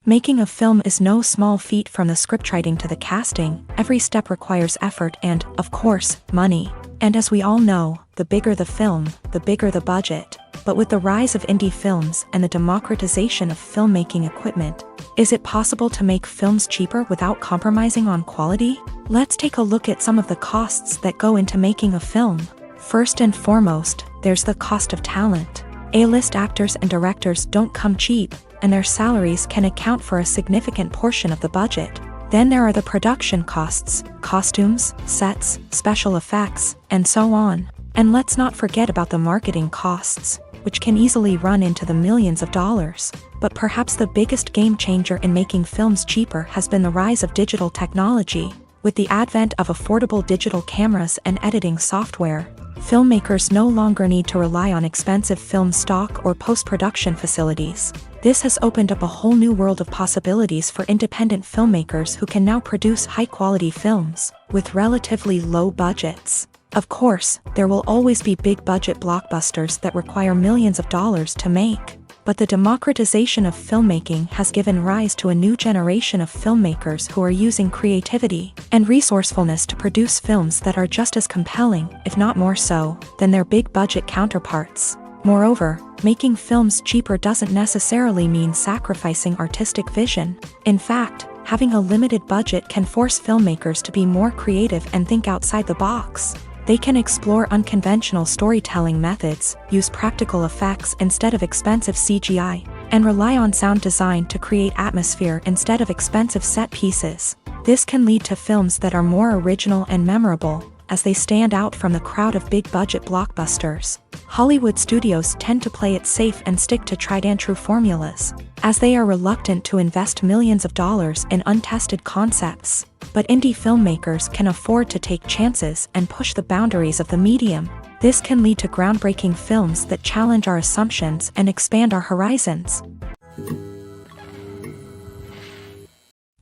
Making a film is no small feat. From the scriptwriting to the casting. Every step requires effort and, of course, money. And as we all know, the bigger the film, the bigger the budget. But with the rise of indie films and the democratization of filmmaking equipment, is it possible to make films cheaper without compromising on quality? Let's take a look at some of the costs that go into making a film. First and foremost, there's the cost of talent. A-list actors and directors don't come cheap, and their salaries can account for a significant portion of the budget. Then there are the production costs, costumes, sets, special effects, and so on. And let's not forget about the marketing costs, which can easily run into the millions of dollars. But perhaps the biggest game changer in making films cheaper has been the rise of digital technology. With the advent of affordable digital cameras and editing software, filmmakers no longer need to rely on expensive film stock or post-production facilities. This has opened up a whole new world of possibilities for independent filmmakers who can now produce high-quality films with relatively low budgets. Of course, there will always be big-budget blockbusters that require millions of dollars to make. But the democratization of filmmaking has given rise to a new generation of filmmakers who are using creativity and resourcefulness to produce films that are just as compelling, if not more so, than their big-budget counterparts. Moreover, making films cheaper doesn't necessarily mean sacrificing artistic vision. In fact, having a limited budget can force filmmakers to be more creative and think outside the box. They can explore unconventional storytelling methods, use practical effects instead of expensive CGI, and rely on sound design to create atmosphere instead of expensive set pieces. This can lead to films that are more original and memorable, as they stand out from the crowd of big-budget blockbusters. Hollywood studios tend to play it safe and stick to tried-and-true formulas, as they are reluctant to invest millions of dollars in untested concepts. But indie filmmakers can afford to take chances and push the boundaries of the medium. This can lead to groundbreaking films that challenge our assumptions and expand our horizons.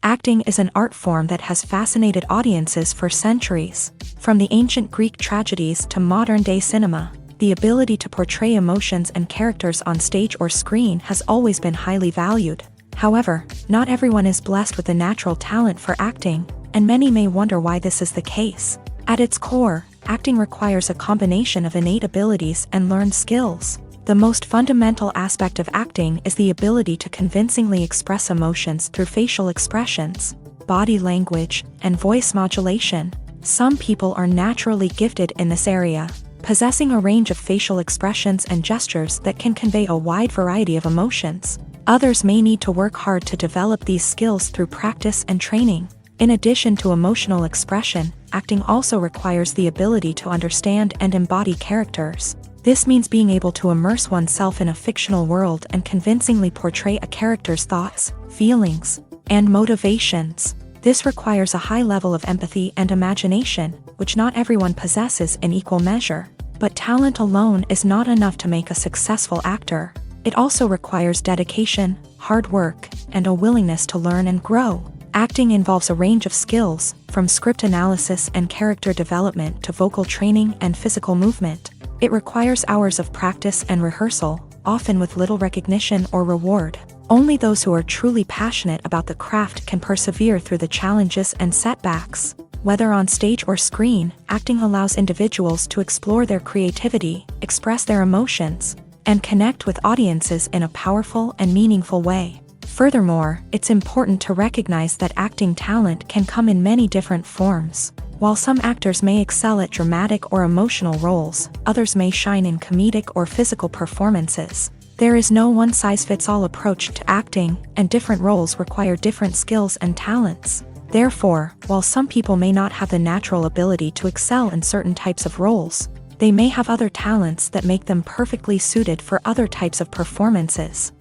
Acting is an art form that has fascinated audiences for centuries. From the ancient Greek tragedies to modern-day cinema, the ability to portray emotions and characters on stage or screen has always been highly valued. However, not everyone is blessed with the natural talent for acting, and many may wonder why this is the case. At its core, acting requires a combination of innate abilities and learned skills. The most fundamental aspect of acting is the ability to convincingly express emotions through facial expressions, body language, and voice modulation. Some people are naturally gifted in this area, possessing a range of facial expressions and gestures that can convey a wide variety of emotions. Others may need to work hard to develop these skills through practice and training. In addition to emotional expression, acting also requires the ability to understand and embody characters. This means being able to immerse oneself in a fictional world and convincingly portray a character's thoughts, feelings, and motivations. This requires a high level of empathy and imagination, which not everyone possesses in equal measure. But talent alone is not enough to make a successful actor. It also requires dedication, hard work, and a willingness to learn and grow. Acting involves a range of skills, from script analysis and character development to vocal training and physical movement. It requires hours of practice and rehearsal, often with little recognition or reward. Only those who are truly passionate about the craft can persevere through the challenges and setbacks. Whether on stage or screen, acting allows individuals to explore their creativity, express their emotions, and connect with audiences in a powerful and meaningful way. Furthermore, it's important to recognize that acting talent can come in many different forms. While some actors may excel at dramatic or emotional roles, others may shine in comedic or physical performances. There is no one-size-fits-all approach to acting, and different roles require different skills and talents. Therefore, while some people may not have the natural ability to excel in certain types of roles, they may have other talents that make them perfectly suited for other types of performances.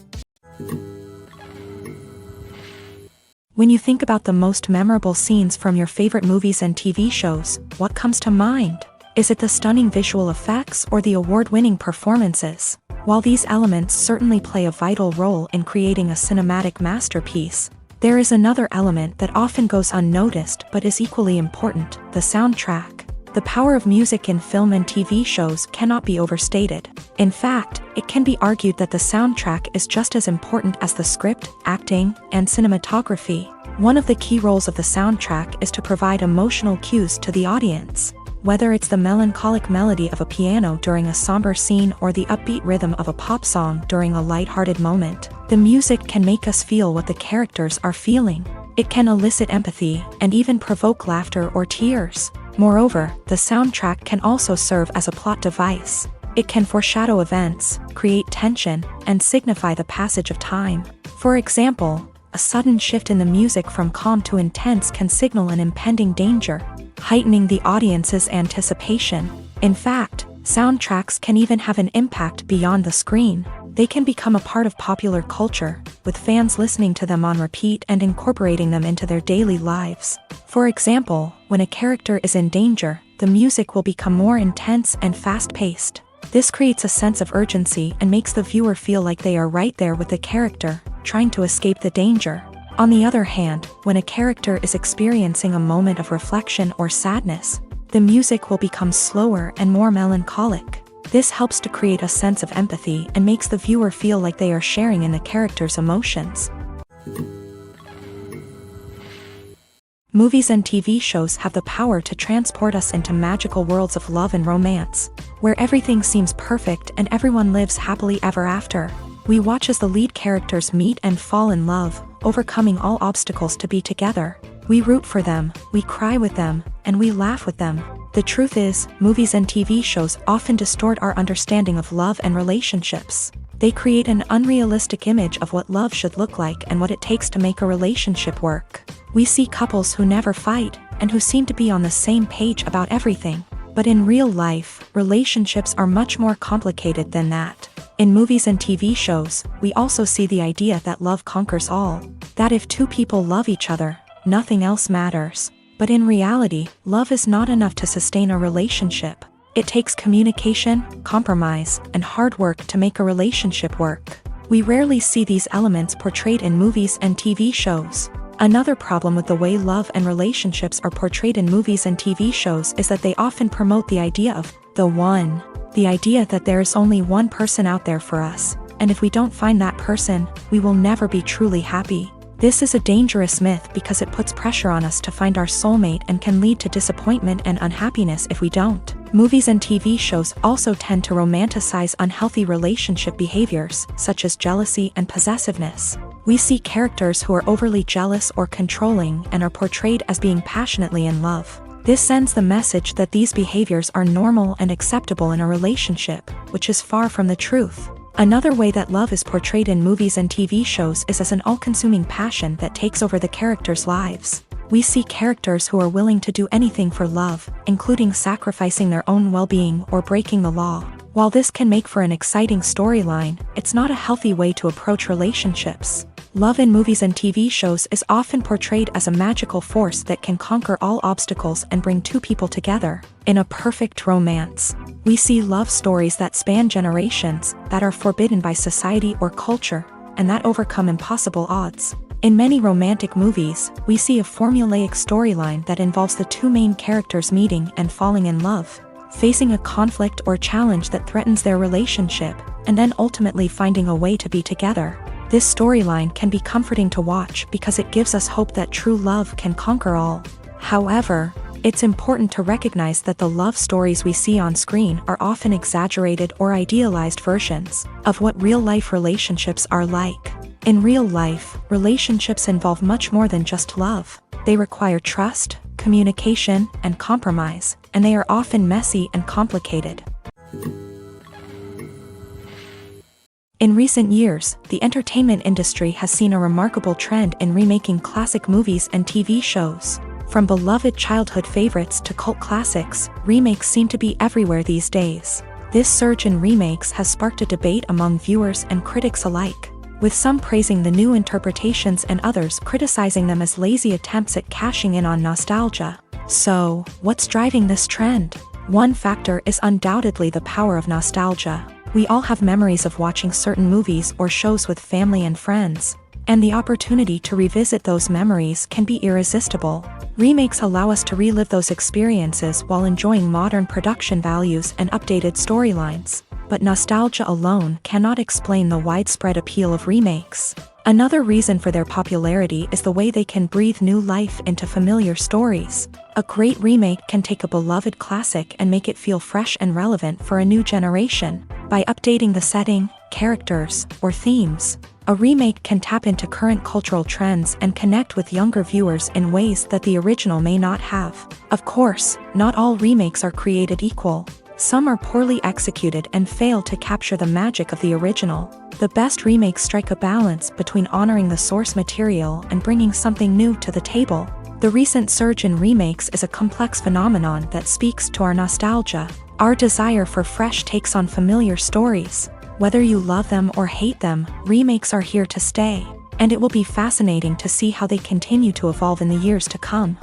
When you think about the most memorable scenes from your favorite movies and TV shows, what comes to mind? Is it the stunning visual effects or the award-winning performances? While these elements certainly play a vital role in creating a cinematic masterpiece, there is another element that often goes unnoticed but is equally important: the soundtrack. The power of music in film and TV shows cannot be overstated. In fact, it can be argued that the soundtrack is just as important as the script, acting, and cinematography. One of the key roles of the soundtrack is to provide emotional cues to the audience. Whether it's the melancholic melody of a piano during a somber scene or the upbeat rhythm of a pop song during a lighthearted moment, the music can make us feel what the characters are feeling. It can elicit empathy and even provoke laughter or tears. Moreover, the soundtrack can also serve as a plot device. It can foreshadow events, create tension, and signify the passage of time. For example, a sudden shift in the music from calm to intense can signal an impending danger, heightening the audience's anticipation. In fact, soundtracks can even have an impact beyond the screen. They can become a part of popular culture, with fans listening to them on repeat and incorporating them into their daily lives. For example, when a character is in danger, the music will become more intense and fast-paced. This creates a sense of urgency and makes the viewer feel like they are right there with the character, trying to escape the danger. On the other hand, when a character is experiencing a moment of reflection or sadness, the music will become slower and more melancholic. This helps to create a sense of empathy and makes the viewer feel like they are sharing in the character's emotions. Movies and TV shows have the power to transport us into magical worlds of love and romance, where everything seems perfect and everyone lives happily ever after. We watch as the lead characters meet and fall in love, overcoming all obstacles to be together. We root for them, we cry with them, and we laugh with them. The truth is, movies and TV shows often distort our understanding of love and relationships. They create an unrealistic image of what love should look like and what it takes to make a relationship work. We see couples who never fight, and who seem to be on the same page about everything. But in real life, relationships are much more complicated than that. In movies and TV shows, we also see the idea that love conquers all. That if two people love each other, nothing else matters. But in reality, love is not enough to sustain a relationship. It takes communication, compromise, and hard work to make a relationship work. We rarely see these elements portrayed in movies and TV shows. Another problem with the way love and relationships are portrayed in movies and TV shows is that they often promote the idea of the one. The idea that there is only one person out there for us, and if we don't find that person, we will never be truly happy. This is a dangerous myth because it puts pressure on us to find our soulmate and can lead to disappointment and unhappiness if we don't. Movies and TV shows also tend to romanticize unhealthy relationship behaviors, such as jealousy and possessiveness. We see characters who are overly jealous or controlling and are portrayed as being passionately in love. This sends the message that these behaviors are normal and acceptable in a relationship, which is far from the truth. Another way that love is portrayed in movies and TV shows is as an all-consuming passion that takes over the characters' lives. We see characters who are willing to do anything for love, including sacrificing their own well-being or breaking the law. While this can make for an exciting storyline, it's not a healthy way to approach relationships. Love in movies and TV shows is often portrayed as a magical force that can conquer all obstacles and bring two people together in a perfect romance. We see love stories that span generations, that are forbidden by society or culture, and that overcome impossible odds. In many romantic movies, we see a formulaic storyline that involves the two main characters meeting and falling in love. facing a conflict or challenge that threatens their relationship, and then ultimately finding a way to be together. This storyline can be comforting to watch because it gives us hope that true love can conquer all. However, it's important to recognize that the love stories we see on screen are often exaggerated or idealized versions of what real-life relationships are like. In real life, relationships involve much more than just love. They require trust, communication, and compromise, and they are often messy and complicated. In recent years, the entertainment industry has seen a remarkable trend in remaking classic movies and TV shows. From beloved childhood favorites to cult classics, remakes seem to be everywhere these days. This surge in remakes has sparked a debate among viewers and critics alike, with some praising the new interpretations and others criticizing them as lazy attempts at cashing in on nostalgia. So, what's driving this trend? One factor is undoubtedly the power of nostalgia. We all have memories of watching certain movies or shows with family and friends, and the opportunity to revisit those memories can be irresistible. Remakes allow us to relive those experiences while enjoying modern production values and updated storylines. But nostalgia alone cannot explain the widespread appeal of remakes. Another reason for their popularity is the way they can breathe new life into familiar stories. A great remake can take a beloved classic and make it feel fresh and relevant for a new generation. By updating the setting, characters, or themes, a remake can tap into current cultural trends and connect with younger viewers in ways that the original may not have. Of course, not all remakes are created equal. Some are poorly executed and fail to capture the magic of the original. The best remakes strike a balance between honoring the source material and bringing something new to the table. The recent surge in remakes is a complex phenomenon that speaks to our nostalgia, our desire for fresh takes on familiar stories. Whether you love them or hate them, remakes are here to stay, and it will be fascinating to see how they continue to evolve in the years to come.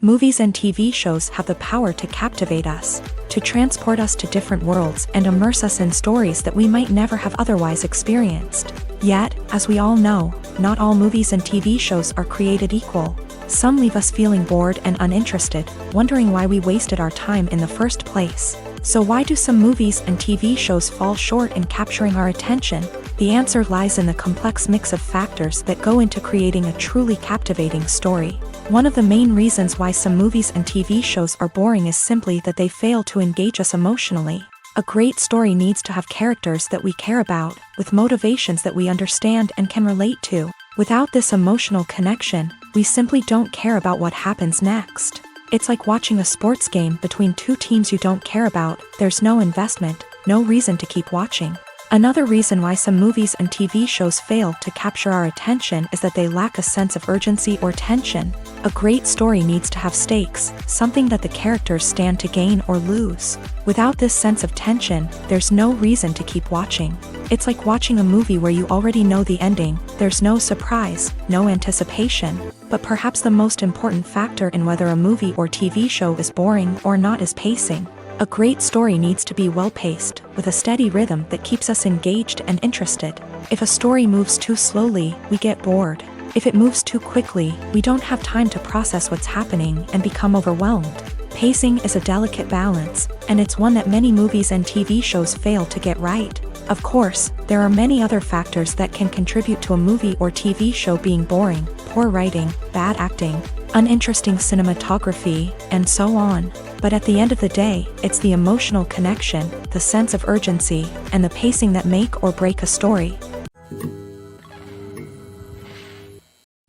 Movies and TV shows have the power to captivate us, to transport us to different worlds and immerse us in stories that we might never have otherwise experienced. Yet, as we all know, not all movies and TV shows are created equal. Some leave us feeling bored and uninterested, wondering why we wasted our time in the first place. So why do some movies and TV shows fall short in capturing our attention? The answer lies in the complex mix of factors that go into creating a truly captivating story. One of the main reasons why some movies and TV shows are boring is simply that they fail to engage us emotionally. A great story needs to have characters that we care about, with motivations that we understand and can relate to. Without this emotional connection, we simply don't care about what happens next. It's like watching a sports game between two teams you don't care about. There's no investment, no reason to keep watching. Another reason why some movies and TV shows fail to capture our attention is that they lack a sense of urgency or tension. A great story needs to have stakes, something that the characters stand to gain or lose. Without this sense of tension, there's no reason to keep watching. It's like watching a movie where you already know the ending. There's no surprise, no anticipation. But perhaps the most important factor in whether a movie or TV show is boring or not is pacing. A great story needs to be well-paced, with a steady rhythm that keeps us engaged and interested. If a story moves too slowly, we get bored. If it moves too quickly, we don't have time to process what's happening and become overwhelmed. Pacing is a delicate balance, and it's one that many movies and TV shows fail to get right. Of course, there are many other factors that can contribute to a movie or TV show being boring: poor writing, bad acting, uninteresting cinematography, and so on. But at the end of the day, it's the emotional connection, the sense of urgency, and the pacing that make or break a story.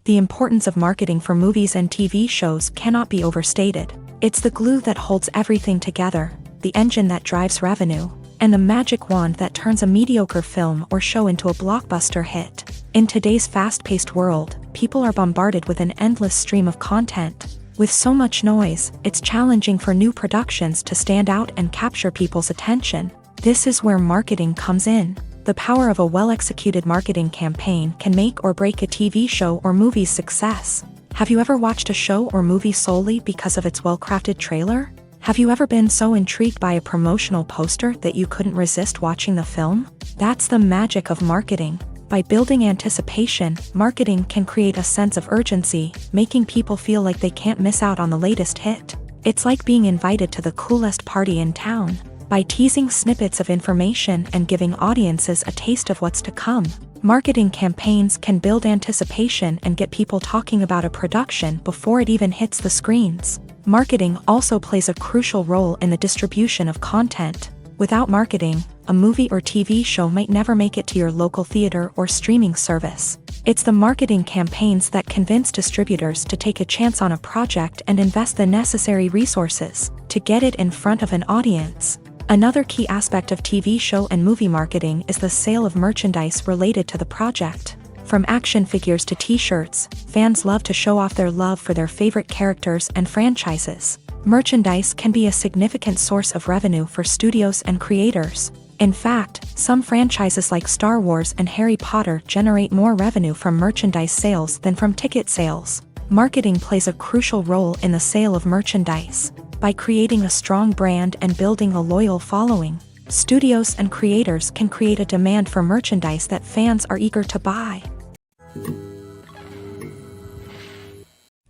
The importance of marketing for movies and TV shows cannot be overstated. It's the glue that holds everything together, the engine that drives revenue, and the magic wand that turns a mediocre film or show into a blockbuster hit. In today's fast-paced world, people are bombarded with an endless stream of content. With so much noise, it's challenging for new productions to stand out and capture people's attention. This is where marketing comes in. The power of a well-executed marketing campaign can make or break a TV show or movie's success. Have you ever watched a show or movie solely because of its well-crafted trailer? Have you ever been so intrigued by a promotional poster that you couldn't resist watching the film? That's the magic of marketing. By building anticipation, marketing can create a sense of urgency, making people feel like they can't miss out on the latest hit. It's like being invited to the coolest party in town. By teasing snippets of information and giving audiences a taste of what's to come, marketing campaigns can build anticipation and get people talking about a production before it even hits the screens. Marketing also plays a crucial role in the distribution of content. Without marketing, a movie or TV show might never make it to your local theater or streaming service. It's the marketing campaigns that convince distributors to take a chance on a project and invest the necessary resources to get it in front of an audience. Another key aspect of TV show and movie marketing is the sale of merchandise related to the project. From action figures to t-shirts, fans love to show off their love for their favorite characters and franchises. Merchandise can be a significant source of revenue for studios and creators. In fact, some franchises like Star Wars and Harry Potter generate more revenue from merchandise sales than from ticket sales. Marketing plays a crucial role in the sale of merchandise. By creating a strong brand and building a loyal following, studios and creators can create a demand for merchandise that fans are eager to buy.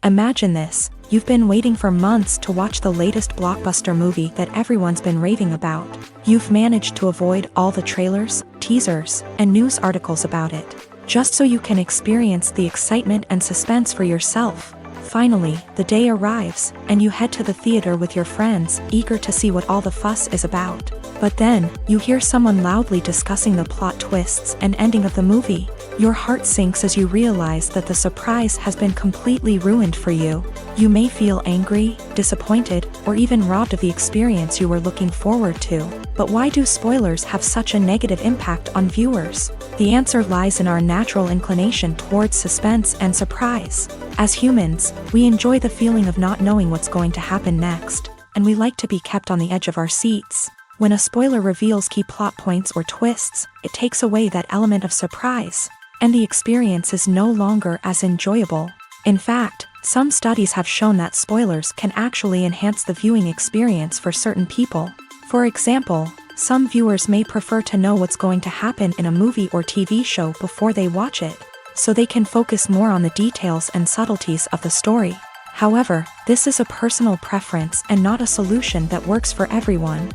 Imagine this. You've been waiting for months to watch the latest blockbuster movie that everyone's been raving about. You've managed to avoid all the trailers, teasers, and news articles about it, just so you can experience the excitement and suspense for yourself. Finally, the day arrives, and you head to the theater with your friends, eager to see what all the fuss is about. But then, you hear someone loudly discussing the plot twists and ending of the movie. Your heart sinks as you realize that the surprise has been completely ruined for you. You may feel angry, disappointed, or even robbed of the experience you were looking forward to. But why do spoilers have such a negative impact on viewers? The answer lies in our natural inclination towards suspense and surprise. As humans, we enjoy the feeling of not knowing what's going to happen next, and we like to be kept on the edge of our seats. When a spoiler reveals key plot points or twists, it takes away that element of surprise, and the experience is no longer as enjoyable. In fact, some studies have shown that spoilers can actually enhance the viewing experience for certain people. For example, some viewers may prefer to know what's going to happen in a movie or TV show before they watch it, so they can focus more on the details and subtleties of the story. However, this is a personal preference and not a solution that works for everyone.